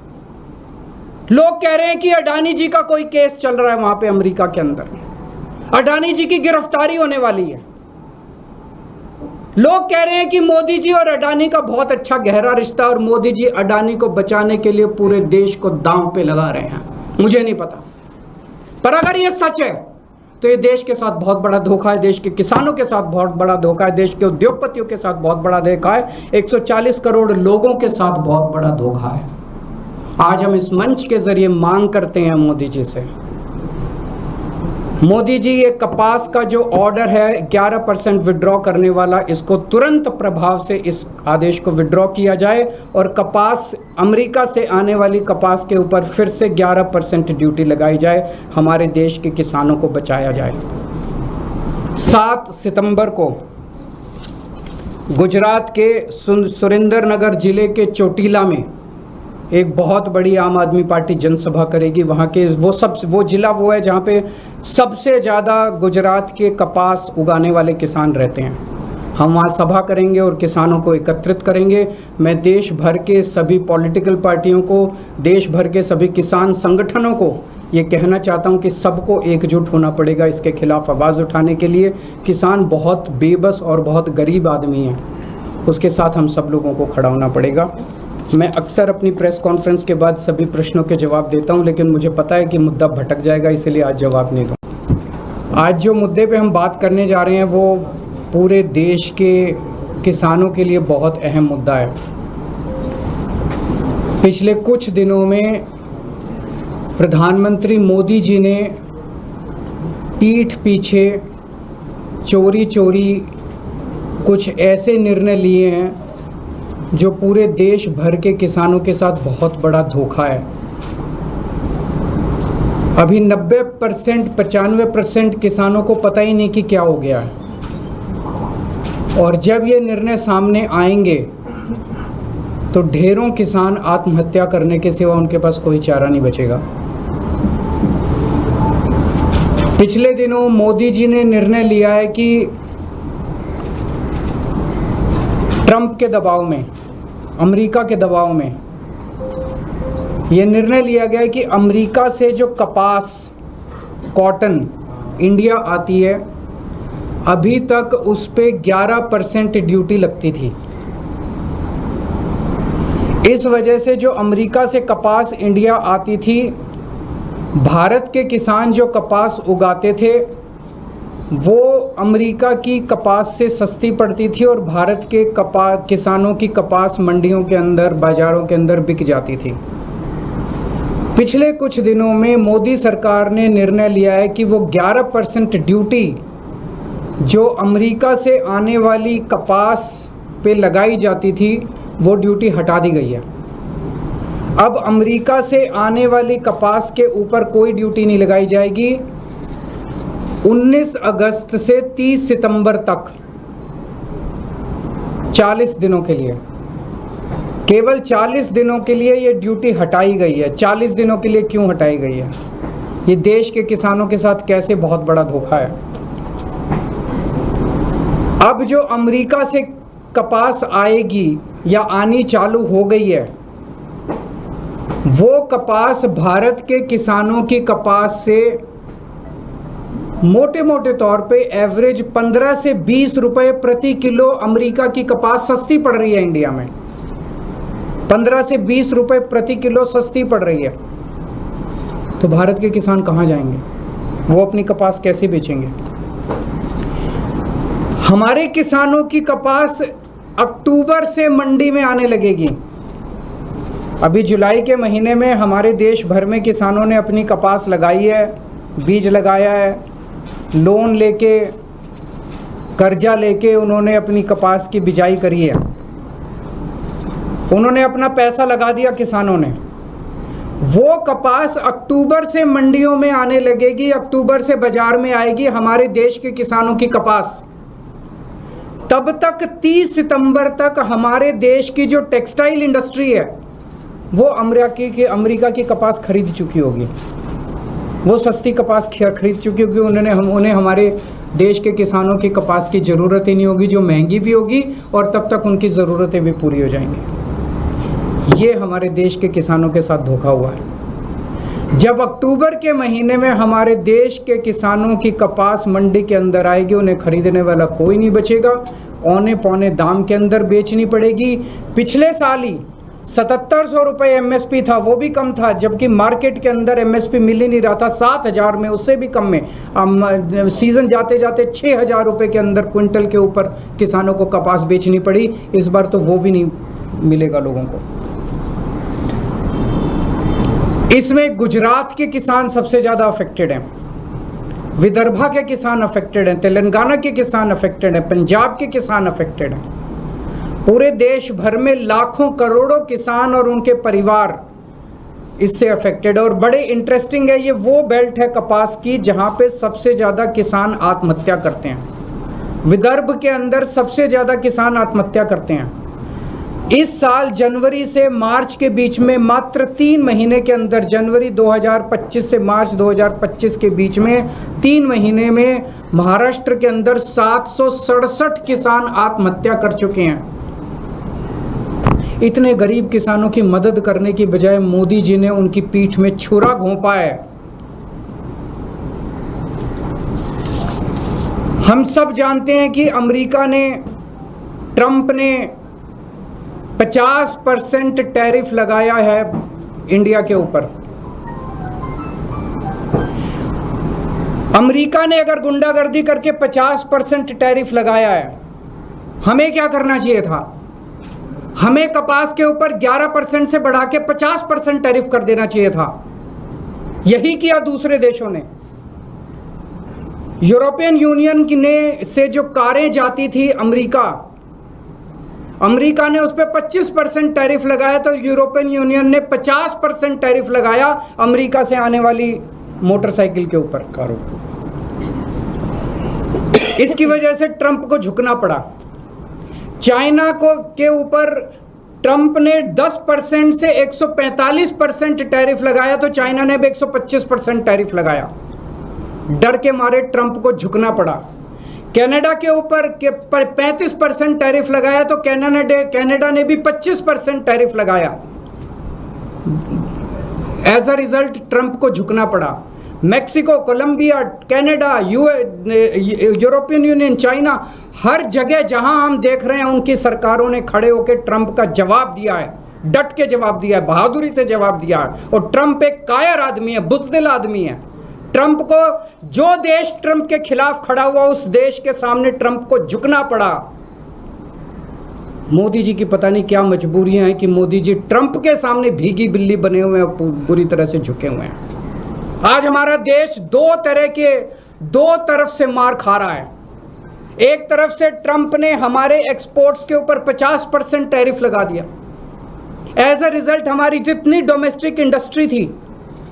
S1: लोग कह रहे हैं कि अडानी जी का कोई केस चल रहा है वहां पे अमेरिका के अंदर, अडानी जी की गिरफ्तारी होने वाली है। लोग कह रहे हैं कि मोदी जी और अडानी का बहुत अच्छा गहरा रिश्ता, और मोदी जी अडानी को बचाने के लिए पूरे देश को दांव पे लगा रहे हैं। मुझे नहीं पता, पर अगर ये सच है तो ये देश के साथ बहुत बड़ा धोखा है, देश के किसानों के साथ बहुत बड़ा धोखा है, देश के उद्योगपतियों के साथ बहुत बड़ा धोखा है, 140 करोड़ लोगों के साथ बहुत बड़ा धोखा है। आज हम इस मंच के जरिए मांग करते हैं मोदी जी से, मोदी जी ये कपास का जो ऑर्डर है 11% विड्रॉ करने वाला, इसको तुरंत प्रभाव से इस आदेश को विड्रॉ किया जाए और कपास अमेरिका से आने वाली कपास के ऊपर फिर से 11% ड्यूटी लगाई जाए, हमारे देश के किसानों को बचाया जाए। 7 सितंबर को गुजरात के सुरेंद्रनगर जिले के चोटीला में एक बहुत बड़ी आम आदमी पार्टी जनसभा करेगी। वहाँ के वो जिला वो है जहाँ पे सबसे ज़्यादा गुजरात के कपास उगाने वाले किसान रहते हैं। हम वहाँ सभा करेंगे और किसानों को एकत्रित करेंगे। मैं देश भर के सभी पॉलिटिकल पार्टियों को, देश भर के सभी किसान संगठनों को ये कहना चाहता हूँ कि सबको एकजुट होना पड़ेगा इसके खिलाफ आवाज़ उठाने के लिए। किसान बहुत बेबस और बहुत गरीब आदमी है, उसके साथ हम सब लोगों को खड़ा होना पड़ेगा। मैं अक्सर अपनी प्रेस कॉन्फ्रेंस के बाद सभी प्रश्नों के जवाब देता हूं, लेकिन मुझे पता है कि मुद्दा भटक जाएगा, इसलिए आज जवाब नहीं दूँ। आज जो मुद्दे पे हम बात करने जा रहे हैं वो पूरे देश के किसानों के लिए बहुत अहम मुद्दा है। पिछले कुछ दिनों में प्रधानमंत्री मोदी जी ने पीठ पीछे चोरी चोरी कुछ ऐसे निर्णय लिए हैं जो पूरे देश भर के किसानों के साथ बहुत बड़ा धोखा है। अभी 90% 95% किसानों को पता ही नहीं कि क्या हो गया है, और जब ये निर्णय सामने आएंगे तो ढेरों किसान आत्महत्या करने के सिवा उनके पास कोई चारा नहीं बचेगा। पिछले दिनों मोदी जी ने निर्णय लिया है कि ट्रंप के दबाव में, अमेरिका के दबाव में यह निर्णय लिया गया है कि अमेरिका से जो कपास, कॉटन इंडिया आती है, अभी तक उस पे 11% ड्यूटी लगती थी। इस वजह से जो अमेरिका से कपास इंडिया आती थी, भारत के किसान जो कपास उगाते थे वो अमेरिका की कपास से सस्ती पड़ती थी और भारत के किसानों की कपास मंडियों के अंदर, बाज़ारों के अंदर बिक जाती थी। पिछले कुछ दिनों में मोदी सरकार ने निर्णय लिया है कि वो 11% ड्यूटी जो अमेरिका से आने वाली कपास पे लगाई जाती थी, वो ड्यूटी हटा दी गई है। अब अमेरिका से आने वाली कपास के ऊपर कोई ड्यूटी नहीं लगाई जाएगी। 19 अगस्त से 30 सितंबर तक 40 दिनों के लिए, केवल 40 दिनों के लिए ये ड्यूटी हटाई गई है। 40 दिनों के लिए क्यों हटाई गई है? ये देश के किसानों के साथ कैसे बहुत बड़ा धोखा है। अब जो अमेरिका से कपास आएगी या आनी चालू हो गई है, वो कपास भारत के किसानों की कपास से मोटे मोटे तौर पे एवरेज 15 से 20 रुपए प्रति किलो अमेरिका की कपास सस्ती पड़ रही है। इंडिया में 15 से 20 रुपए प्रति किलो सस्ती पड़ रही है। तो भारत के किसान कहाँ जाएंगे? वो अपनी कपास कैसे बेचेंगे? हमारे किसानों की कपास अक्टूबर से मंडी में आने लगेगी। अभी जुलाई के महीने में हमारे देश भर में किसानों ने अपनी कपास लगाई है, बीज लगाया है, लोन लेके, कर्जा लेके उन्होंने अपनी कपास की बिजाई करी है। उन्होंने अपना पैसा लगा दिया किसानों ने। वो कपास अक्टूबर से मंडियों में आने लगेगी, अक्टूबर से बाजार में आएगी हमारे देश के किसानों की कपास। तब तक 30 सितंबर तक हमारे देश की जो टेक्सटाइल इंडस्ट्री है वो अमेरिका की कपास खरीद चुकी होगी। वो सस्ती कपास खरीद चुकी होगी। उन्हें हमारे देश के किसानों की कपास की ज़रूरत ही नहीं होगी, जो महंगी भी होगी, और तब तक उनकी ज़रूरतें भी पूरी हो जाएंगी। ये हमारे देश के किसानों के साथ धोखा हुआ है। जब अक्टूबर के महीने में हमारे देश के किसानों की कपास मंडी के अंदर आएगी, उन्हें खरीदने वाला कोई नहीं बचेगा, औने पौने दाम के अंदर बेचनी पड़ेगी। पिछले साल ही 7700 रुपये एमएसपी था, वो भी कम था, जबकि मार्केट के अंदर एमएसपी मिल ही नहीं रहा था 7000 में, उससे भी कम में। सीज़न जाते जाते 6000 रुपये के अंदर क्विंटल के ऊपर किसानों को कपास बेचनी पड़ी। इस बार तो वो भी नहीं मिलेगा लोगों को। इसमें गुजरात के किसान सबसे ज़्यादा अफेक्टेड हैं, विदर्भा के किसान अफेक्टेड हैं, तेलंगाना के किसान अफेक्टेड हैं, पंजाब के किसान अफेक्टेड हैं। पूरे देश भर में लाखों करोड़ों किसान और उनके परिवार इससे अफेक्टेड है। और बड़े इंटरेस्टिंग है, ये वो बेल्ट है कपास की जहां पे सबसे ज़्यादा किसान आत्महत्या करते हैं। विदर्भ के अंदर सबसे ज़्यादा किसान आत्महत्या करते हैं। इस साल जनवरी से मार्च के बीच में मात्र 3 महीने के अंदर, जनवरी 2025 से मार्च 2025 के बीच में 3 महीने में महाराष्ट्र के अंदर 767 किसान आत्महत्या कर चुके हैं। इतने गरीब किसानों की मदद करने की बजाय मोदी जी ने उनकी पीठ में छुरा घोंपा है। हम सब जानते हैं कि अमेरिका ने, ट्रंप ने 50% टैरिफ लगाया है इंडिया के ऊपर। अमेरिका ने अगर गुंडागर्दी करके 50% टैरिफ लगाया है, हमें क्या करना चाहिए था? हमें कपास के ऊपर 11% से बढ़ा के 50% टैरिफ कर देना चाहिए था। यही किया दूसरे देशों ने। यूरोपियन यूनियन ने से जो कारें जाती थी अमेरिका ने उस पर 25% टैरिफ लगाया, तो यूरोपियन यूनियन ने 50% टैरिफ लगाया अमेरिका से आने वाली मोटरसाइकिल के ऊपर, कारों। इसकी वजह से ट्रंप को झुकना पड़ा। चाइना को के ऊपर ट्रंप ने 10% से 145% टैरिफ लगाया, तो चाइना ने भी 125% टैरिफ लगाया। डर के मारे ट्रंप को झुकना पड़ा। कनाडा के ऊपर 35% टैरिफ लगाया, तो कनाडा ने भी 25% टैरिफ लगाया। एज अ रिजल्ट ट्रंप को झुकना पड़ा। Mexico, Colombia, Canada, European Union, China, हर जगह जहां हम देख रहे हैं उनकी सरकारों ने खड़े होकर ट्रंप का जवाब दिया है, डट के जवाब दिया है, बहादुरी से जवाब दिया है। और ट्रंप एक कायर आदमी है, बुज़दिल आदमी है। ट्रंप को, जो देश ट्रंप के खिलाफ खड़ा हुआ, उस देश के सामने ट्रंप को झुकना पड़ा। मोदी जी की पता नहीं क्या मजबूरियां हैं कि मोदी जी ट्रंप के सामने भीगी बिल्ली बने हुए हैं, बुरी तरह से झुके हुए हैं। आज हमारा देश दो तरफ से मार खा रहा है। एक तरफ से ट्रंप ने हमारे एक्सपोर्ट्स के ऊपर 50% टैरिफ लगा दिया। एज अ रिजल्ट हमारी जितनी डोमेस्टिक इंडस्ट्री थी,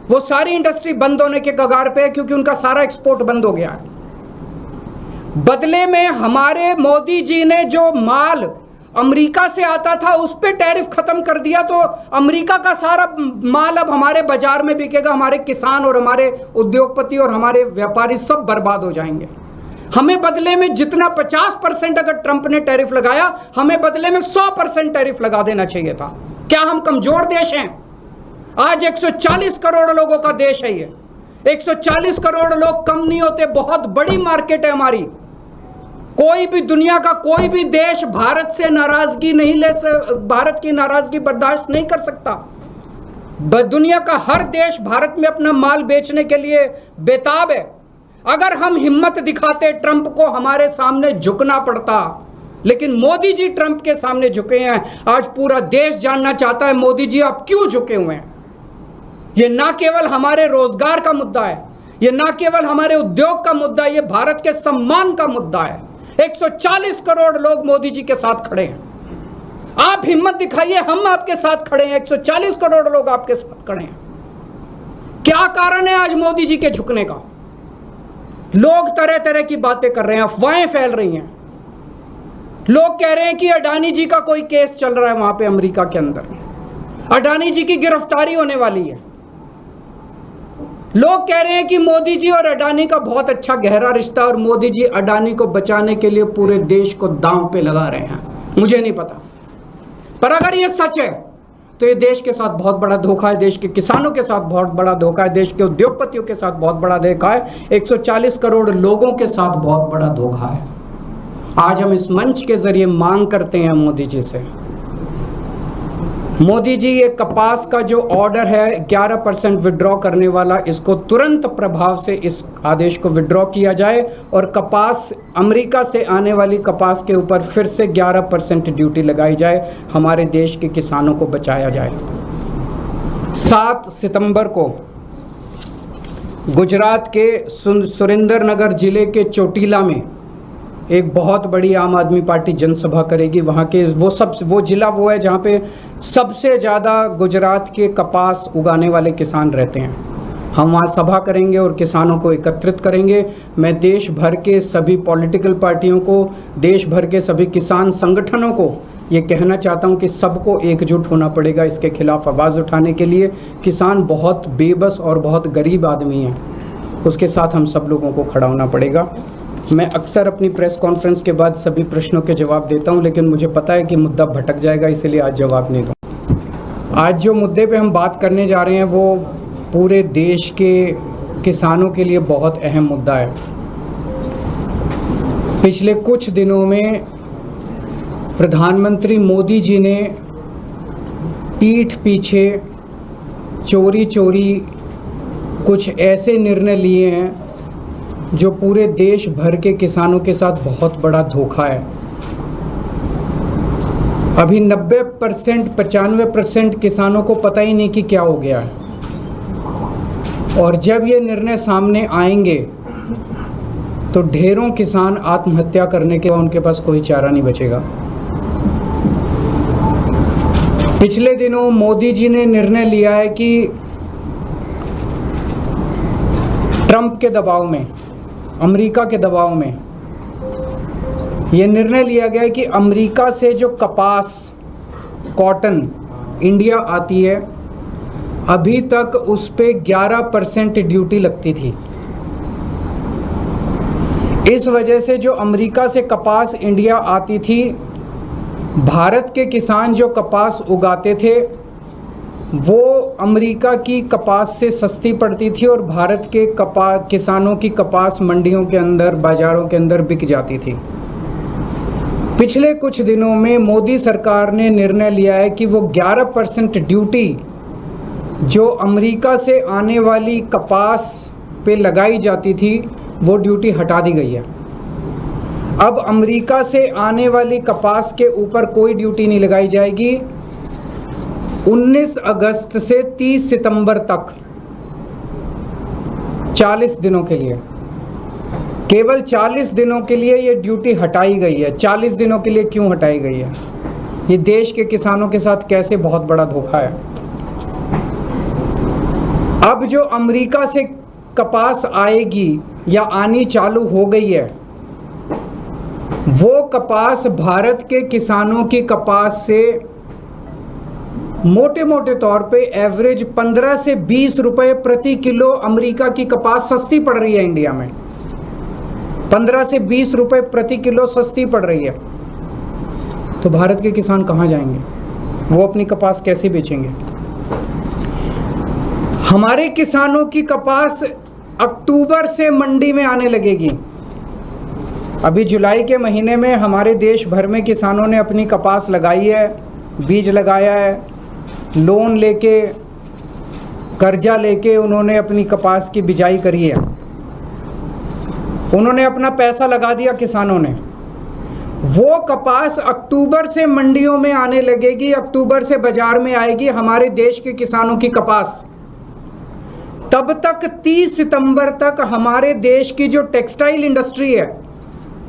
S1: वो सारी इंडस्ट्री बंद होने के कगार पे है, क्योंकि उनका सारा एक्सपोर्ट बंद हो गया है। बदले में हमारे मोदी जी ने जो माल अमेरिका से आता था उस पे टैरिफ खत्म कर दिया, तो अमेरिका का सारा माल अब हमारे बाजार में बिकेगा। हमारे किसान और हमारे उद्योगपति और हमारे व्यापारी सब बर्बाद हो जाएंगे। हमें बदले में जितना 50% अगर ट्रंप ने टैरिफ लगाया, हमें बदले में 100% टैरिफ लगा देना चाहिए था। क्या हम कमजोर देश हैं? आज 140 करोड़ लोगों का देश है ये। 140 करोड़ लोग कम नहीं होते, बहुत बड़ी मार्केट है हमारी। कोई भी, दुनिया का कोई भी देश भारत से नाराजगी नहीं भारत की नाराजगी बर्दाश्त नहीं कर सकता। दुनिया का हर देश भारत में अपना माल बेचने के लिए बेताब है। अगर हम हिम्मत दिखाते, ट्रंप को हमारे सामने झुकना पड़ता, लेकिन मोदी जी ट्रंप के सामने झुके हैं। आज पूरा देश जानना चाहता है मोदी जी आप क्यों झुके हुए हैं। ये ना केवल हमारे रोजगार का मुद्दा है, ये ना केवल हमारे उद्योग का मुद्दा है, ये भारत के सम्मान का मुद्दा है। 140 करोड़ लोग मोदी जी के साथ खड़े हैं। आप हिम्मत दिखाइए, हम आपके साथ खड़े हैं। 140 करोड़ लोग आपके साथ खड़े हैं। क्या कारण है आज मोदी जी के झुकने का? लोग तरह तरह की बातें कर रहे हैं, अफवाहें फैल रही हैं। लोग कह रहे हैं कि अडानी जी का कोई केस चल रहा है वहां पे अमेरिका के अंदर, अडानी जी की गिरफ्तारी होने वाली है। लोग कह रहे हैं कि मोदी जी और अडानी का बहुत अच्छा गहरा रिश्ता, और मोदी जी अडानी को बचाने के लिए पूरे देश को दांव पे लगा रहे हैं। मुझे नहीं पता, पर अगर ये सच है तो ये देश के साथ बहुत बड़ा धोखा है, देश के किसानों के साथ बहुत बड़ा धोखा है, देश के उद्योगपतियों के साथ बहुत बड़ा धोखा है, 140 करोड़ लोगों के साथ बहुत बड़ा धोखा है। आज हम इस मंच के जरिए मांग करते हैं मोदी जी से, मोदी जी, ये कपास का जो ऑर्डर है 11% विड्रॉ करने वाला, इसको तुरंत प्रभाव से इस आदेश को विड्रॉ किया जाए और कपास, अमेरिका से आने वाली कपास के ऊपर फिर से 11% ड्यूटी लगाई जाए, हमारे देश के किसानों को बचाया जाए। 7 सितंबर को गुजरात के सुरेंद्रनगर जिले के चोटीला में एक बहुत बड़ी आम आदमी पार्टी जनसभा करेगी। वहाँ के वो जिला वो है जहाँ पे सबसे ज़्यादा गुजरात के कपास उगाने वाले किसान रहते हैं। हम वहाँ सभा करेंगे और किसानों को एकत्रित करेंगे। मैं देश भर के सभी पॉलिटिकल पार्टियों को, देश भर के सभी किसान संगठनों को ये कहना चाहता हूँ कि सबको एकजुट होना पड़ेगा इसके खिलाफ आवाज़ उठाने के लिए। किसान बहुत बेबस और बहुत गरीब आदमी है, उसके साथ हम सब लोगों को खड़ा होना पड़ेगा। मैं अक्सर अपनी प्रेस कॉन्फ्रेंस के बाद सभी प्रश्नों के जवाब देता हूं, लेकिन मुझे पता है कि मुद्दा भटक जाएगा, इसलिए आज जवाब नहीं दूँ। आज जो मुद्दे पे हम बात करने जा रहे हैं वो पूरे देश के किसानों के लिए बहुत अहम मुद्दा है। पिछले कुछ दिनों में प्रधानमंत्री मोदी जी ने पीठ पीछे चोरी चोरी कुछ ऐसे निर्णय लिए हैं जो पूरे देश भर के किसानों के साथ बहुत बड़ा धोखा है। अभी 90% 95% किसानों को पता ही नहीं कि क्या हो गया है, और जब ये निर्णय सामने आएंगे तो ढेरों किसान आत्महत्या करने के बाद उनके पास कोई चारा नहीं बचेगा। पिछले दिनों मोदी जी ने निर्णय लिया है कि ट्रंप के दबाव में, अमेरिका के दबाव में यह निर्णय लिया गया है कि अमेरिका से जो कपास, कॉटन इंडिया आती है, अभी तक उस पे 11% ड्यूटी लगती थी। इस वजह से जो अमेरिका से कपास इंडिया आती थी, भारत के किसान जो कपास उगाते थे वो अमेरिका की कपास से सस्ती पड़ती थी और भारत के किसानों की कपास मंडियों के अंदर, बाज़ारों के अंदर बिक जाती थी। पिछले कुछ दिनों में मोदी सरकार ने निर्णय लिया है कि वो 11% ड्यूटी जो अमेरिका से आने वाली कपास पे लगाई जाती थी, वो ड्यूटी हटा दी गई है। अब अमेरिका से आने वाली कपास के ऊपर कोई ड्यूटी नहीं लगाई जाएगी। 19 अगस्त से 30 सितंबर तक 40 दिनों के लिए, केवल 40 दिनों के लिए ये ड्यूटी हटाई गई है। 40 दिनों के लिए क्यों हटाई गई है? ये देश के किसानों के साथ कैसे बहुत बड़ा धोखा है। अब जो अमेरिका से कपास आएगी या आनी चालू हो गई है, वो कपास भारत के किसानों की कपास से मोटे मोटे तौर पे एवरेज 15 से 20 रुपए प्रति किलो अमेरिका की कपास सस्ती पड़ रही है। इंडिया में 15 से 20 रुपए प्रति किलो सस्ती पड़ रही है। तो भारत के किसान कहाँ जाएंगे? वो अपनी कपास कैसे बेचेंगे? हमारे किसानों की कपास अक्टूबर से मंडी में आने लगेगी। अभी जुलाई के महीने में हमारे देश भर में किसानों ने अपनी कपास लगाई है, बीज लगाया है, लोन लेके, कर्जा लेके उन्होंने अपनी कपास की बिजाई करी है। उन्होंने अपना पैसा लगा दिया किसानों ने। वो कपास अक्टूबर से मंडियों में आने लगेगी, अक्टूबर से बाजार में आएगी हमारे देश के किसानों की कपास। तब तक 30 सितंबर तक हमारे देश की जो टेक्सटाइल इंडस्ट्री है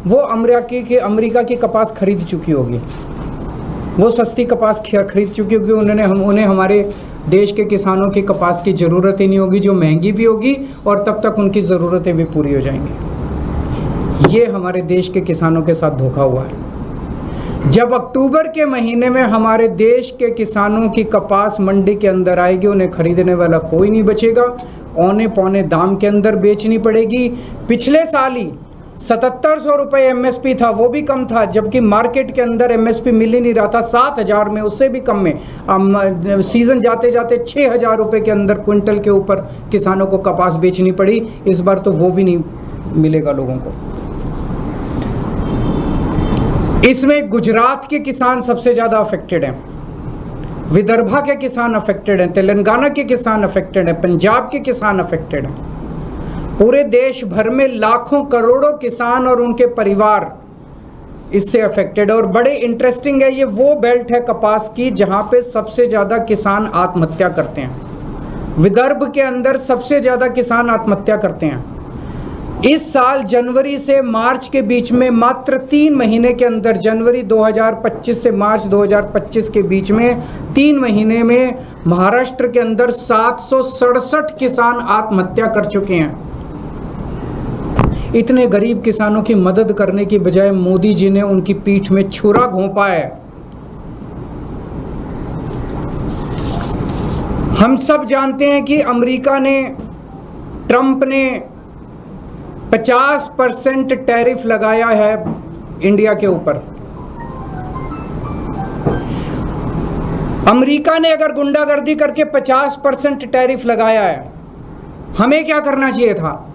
S1: वो अमेरिका की कपास खरीद चुकी होगी। वो सस्ती कपास खरीद चुकी होगी। उन्हें हमारे देश के किसानों की कपास की ज़रूरत ही नहीं होगी, जो महंगी भी होगी, और तब तक उनकी ज़रूरतें भी पूरी हो जाएंगी। ये हमारे देश के किसानों के साथ धोखा हुआ है। जब अक्टूबर के महीने में हमारे देश के किसानों की कपास मंडी के अंदर आएगी, उन्हें खरीदने वाला कोई नहीं बचेगा, औने पौने दाम के अंदर बेचनी पड़ेगी। पिछले साल ही 7700 रुपये एमएसपी था, वो भी कम था, जबकि मार्केट के अंदर एमएसपी मिल ही नहीं रहा था। 7000 में, उससे भी कम में सीज़न जाते जाते 6000 रुपये के अंदर क्विंटल के ऊपर किसानों को कपास बेचनी पड़ी। इस बार तो वो भी नहीं मिलेगा लोगों को। इसमें गुजरात के किसान सबसे ज़्यादा अफेक्टेड हैं। विदर्भा के किसान अफेक्टेड हैं, तेलंगाना के किसान अफेक्टेड हैं, पंजाब के किसान अफेक्टेड हैं। पूरे देश भर में लाखों करोड़ों किसान और उनके परिवार इससे अफेक्टेड है। और बड़े इंटरेस्टिंग है, ये वो बेल्ट है कपास की जहाँ पे सबसे ज़्यादा किसान आत्महत्या करते हैं। विदर्भ के अंदर सबसे ज़्यादा किसान आत्महत्या करते हैं। इस साल जनवरी से मार्च के बीच में मात्र 3 महीने के अंदर, जनवरी 2025 से मार्च 2025 के बीच में 3 महीने में महाराष्ट्र के अंदर 767 किसान आत्महत्या कर चुके हैं। इतने गरीब किसानों की मदद करने की बजाय मोदी जी ने उनकी पीठ में छुरा घोंपा है। हम सब जानते हैं कि अमेरिका ने, ट्रंप ने 50% टैरिफ लगाया है इंडिया के ऊपर। अमेरिका ने अगर गुंडागर्दी करके 50% टैरिफ लगाया है, हमें क्या करना चाहिए था?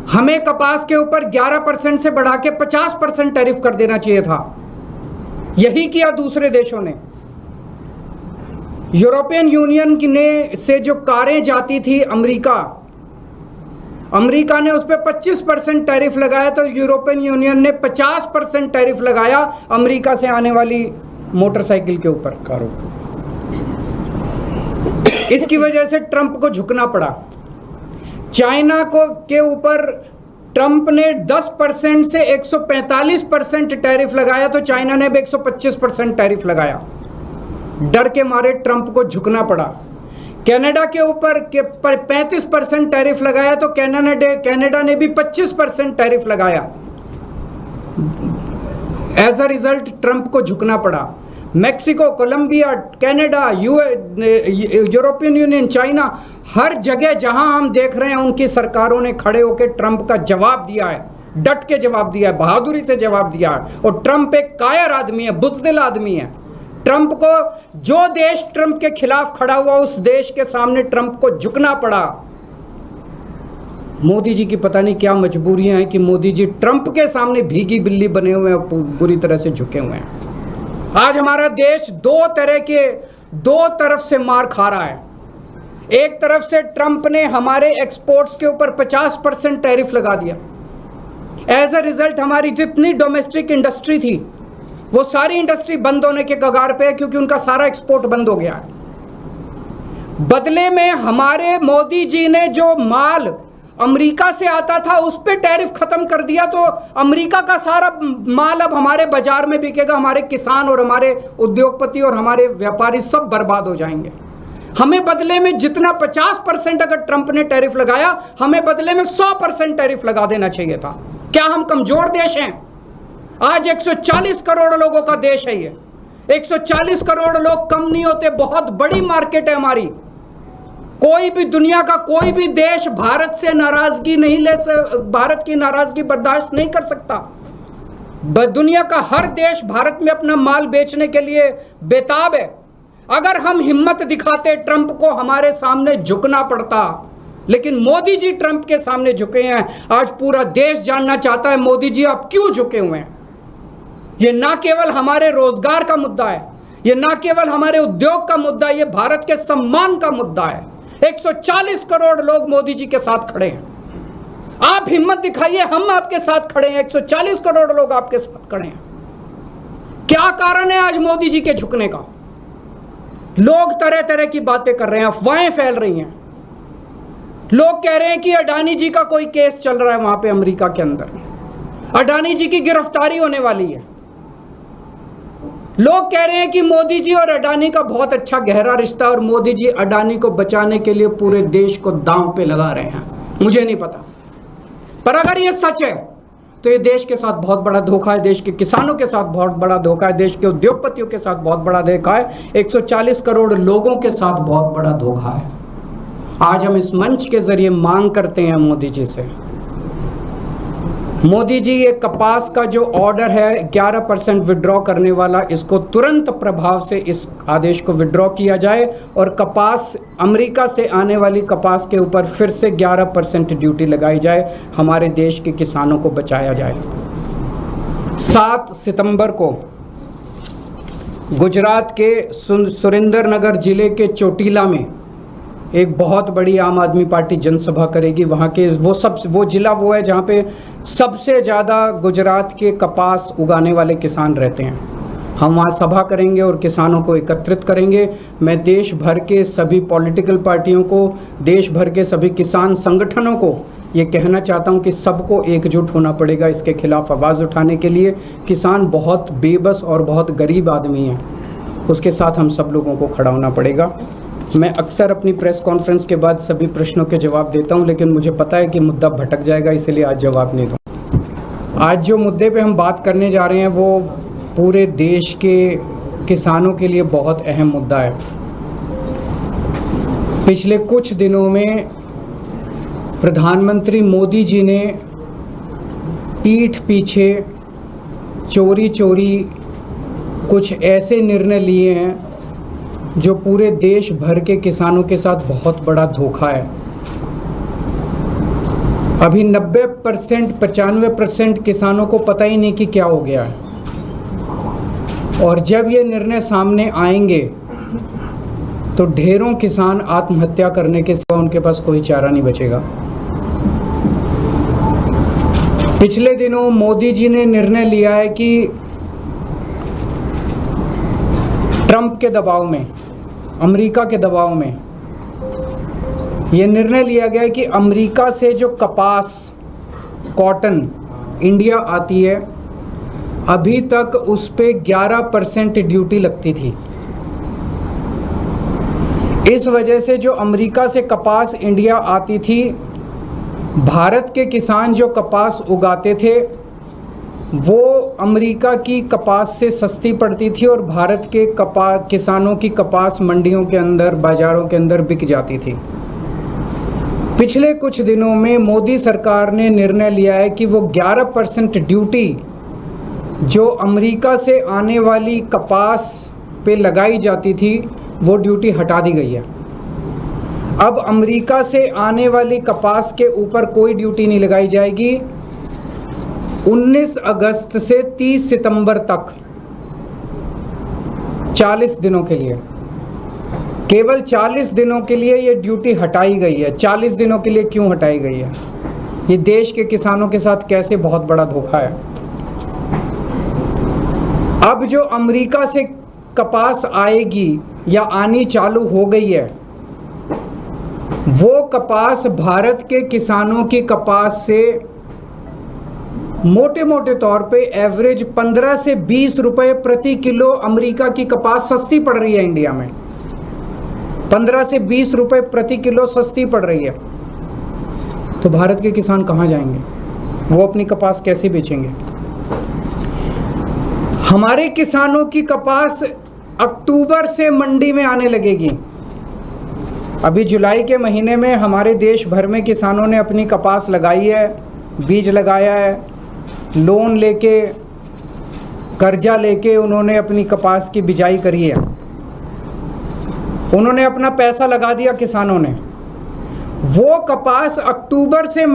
S1: हमें कपास के ऊपर 11% से बढ़ा के 50% टैरिफ कर देना चाहिए था। यही किया दूसरे देशों ने। यूरोपियन यूनियन ने से जो कारें जाती थी अमेरिका ने उस पर 25% टैरिफ लगाया, तो यूरोपियन यूनियन ने 50% टैरिफ लगाया अमेरिका से आने वाली मोटरसाइकिल के ऊपर, कारों। इसकी वजह से ट्रंप को झुकना पड़ा। चाइना के ऊपर ट्रंप ने 10% से 145% टैरिफ लगाया, तो चाइना ने भी 125% टैरिफ लगाया। डर के मारे ट्रंप को झुकना पड़ा। कनाडा के ऊपर 35% टैरिफ लगाया, तो कनाडा ने भी 25% टैरिफ लगाया। एज अ रिजल्ट ट्रंप को झुकना पड़ा। Mexico, Colombia, Canada, European Union, China, हर जगह जहां हम देख रहे हैं उनकी सरकारों ने खड़े होकर ट्रंप का जवाब दिया है, डट के जवाब दिया है, बहादुरी से जवाब दिया है। और ट्रंप एक कायर आदमी है, बुज़दिल आदमी है। ट्रंप को, जो देश ट्रंप के खिलाफ खड़ा हुआ उस देश के सामने ट्रंप को झुकना पड़ा। मोदी जी की पता नहीं क्या मजबूरियां हैं कि मोदी जी ट्रंप के सामने भीगी बिल्ली बने हुए हैं, बुरी तरह से झुके हुए हैं। आज हमारा देश दो तरफ से मार खा रहा है। एक तरफ से ट्रंप ने हमारे एक्सपोर्ट्स के ऊपर 50% टैरिफ लगा दिया। एज अ रिजल्ट हमारी जितनी डोमेस्टिक इंडस्ट्री थी वो सारी इंडस्ट्री बंद होने के कगार पे है, क्योंकि उनका सारा एक्सपोर्ट बंद हो गया है। बदले में हमारे मोदी जी ने जो माल अमेरिका से आता था उस पे टैरिफ खत्म कर दिया, तो अमेरिका का सारा माल अब हमारे बाजार में बिकेगा। हमारे किसान और हमारे उद्योगपति और हमारे व्यापारी सब बर्बाद हो जाएंगे। हमें बदले में जितना 50% अगर ट्रंप ने टैरिफ लगाया, हमें बदले में 100% टैरिफ लगा देना चाहिए था। क्या हम कमजोर देश हैं? आज 140 करोड़ लोगों का देश है ये। 140 करोड़ लोग कम नहीं होते, बहुत बड़ी मार्केट है हमारी। कोई भी दुनिया का कोई भी देश भारत से नाराजगी भारत की नाराजगी बर्दाश्त नहीं कर सकता। दुनिया का हर देश भारत में अपना माल बेचने के लिए बेताब है। अगर हम हिम्मत दिखाते, ट्रंप को हमारे सामने झुकना पड़ता, लेकिन मोदी जी ट्रंप के सामने झुके हैं। आज पूरा देश जानना चाहता है मोदी जी आप क्यों झुके हुए हैं। ये ना केवल हमारे रोजगार का मुद्दा है, ये ना केवल हमारे उद्योग का मुद्दा है, ये भारत के सम्मान का मुद्दा है। 140 करोड़ लोग मोदी जी के साथ खड़े हैं। आप हिम्मत दिखाइए, हम आपके साथ खड़े हैं। 140 करोड़ लोग आपके साथ खड़े हैं। क्या कारण है आज मोदी जी के झुकने का? लोग तरह तरह की बातें कर रहे हैं, अफवाहें फैल रही हैं। लोग कह रहे हैं कि अडानी जी का कोई केस चल रहा है वहां पे अमेरिका के अंदर, अडानी जी की गिरफ्तारी होने वाली है। लोग कह रहे हैं कि मोदी जी और अडानी का बहुत अच्छा गहरा रिश्ता, और मोदी जी अडानी को बचाने के लिए पूरे देश को दांव पे लगा रहे हैं। मुझे नहीं पता, पर अगर ये सच है तो ये देश के साथ बहुत बड़ा धोखा है, देश के किसानों के साथ बहुत बड़ा धोखा है, देश के उद्योगपतियों के साथ बहुत बड़ा धोखा है, 140 करोड़ लोगों के साथ बहुत बड़ा धोखा है। आज हम इस मंच के जरिए मांग करते हैं मोदी जी से, मोदी जी ये कपास का जो ऑर्डर है 11% विड्रॉ करने वाला, इसको तुरंत प्रभाव से इस आदेश को विड्रॉ किया जाए और कपास, अमेरिका से आने वाली कपास के ऊपर फिर से 11% ड्यूटी लगाई जाए, हमारे देश के किसानों को बचाया जाए। 7 सितंबर को गुजरात के सुरेंद्रनगर जिले के चोटीला में एक बहुत बड़ी आम आदमी पार्टी जनसभा करेगी। वहाँ के वो जिला वो है जहाँ पे सबसे ज़्यादा गुजरात के कपास उगाने वाले किसान रहते हैं। हम वहाँ सभा करेंगे और किसानों को एकत्रित करेंगे। मैं देश भर के सभी पॉलिटिकल पार्टियों को, देश भर के सभी किसान संगठनों को ये कहना चाहता हूँ कि सबको एकजुट होना पड़ेगा इसके खिलाफ आवाज़ उठाने के लिए। किसान बहुत बेबस और बहुत गरीब आदमी है, उसके साथ हम सब लोगों को खड़ा होना पड़ेगा। मैं अक्सर अपनी प्रेस कॉन्फ्रेंस के बाद सभी प्रश्नों के जवाब देता हूं, लेकिन मुझे पता है कि मुद्दा भटक जाएगा, इसलिए आज जवाब नहीं दूँ। आज जो मुद्दे पे हम बात करने जा रहे हैं वो पूरे देश के किसानों के लिए बहुत अहम मुद्दा है। पिछले कुछ दिनों में प्रधानमंत्री मोदी जी ने पीठ पीछे चोरी चोरी कुछ ऐसे निर्णय लिए हैं जो पूरे देश भर के किसानों के साथ बहुत बड़ा धोखा है। अभी 90% 95% किसानों को पता ही नहीं कि क्या हो गया है, और जब ये निर्णय सामने आएंगे तो ढेरों किसान आत्महत्या करने के सिवा उनके पास कोई चारा नहीं बचेगा। पिछले दिनों मोदी जी ने निर्णय लिया है कि ट्रंप के दबाव में, अमेरिका के दबाव में ये निर्णय लिया गया है कि अमेरिका से जो कपास, कॉटन इंडिया आती है, अभी तक उस पे 11% ड्यूटी लगती थी। इस वजह से जो अमेरिका से कपास इंडिया आती थी, भारत के किसान जो कपास उगाते थे वो अमेरिका की कपास से सस्ती पड़ती थी और भारत के किसानों की कपास मंडियों के अंदर, बाज़ारों के अंदर बिक जाती थी। पिछले कुछ दिनों में मोदी सरकार ने निर्णय लिया है कि वो 11% ड्यूटी जो अमेरिका से आने वाली कपास पे लगाई जाती थी, वो ड्यूटी हटा दी गई है। अब अमेरिका से आने वाली कपास के ऊपर कोई ड्यूटी नहीं लगाई जाएगी। 19 अगस्त से 30 सितंबर तक 40 दिनों के लिए, केवल 40 दिनों के लिए ये ड्यूटी हटाई गई है। 40 दिनों के लिए क्यों हटाई गई है? ये देश के किसानों के साथ कैसे बहुत बड़ा धोखा है। अब जो अमेरिका से कपास आएगी या आनी चालू हो गई है, वो कपास भारत के किसानों की कपास से मोटे मोटे तौर पे एवरेज 15 से 20 रुपए प्रति किलो अमेरिका की कपास सस्ती पड़ रही है। इंडिया में 15 से 20 रुपए प्रति किलो सस्ती पड़ रही है। तो भारत के किसान कहाँ जाएंगे? वो अपनी कपास कैसे बेचेंगे? हमारे किसानों की कपास अक्टूबर से मंडी में आने लगेगी। अभी जुलाई के महीने में हमारे देश भर में किसानों ने अपनी कपास लगाई है, बीज लगाया है, लोन लेके, कर्जा लेके उन्होंने अपनी कपास की बिजाई करी है। उन्होंने अपना पैसा लगा दिया किसानों ने। वो कपास अक्टूबर से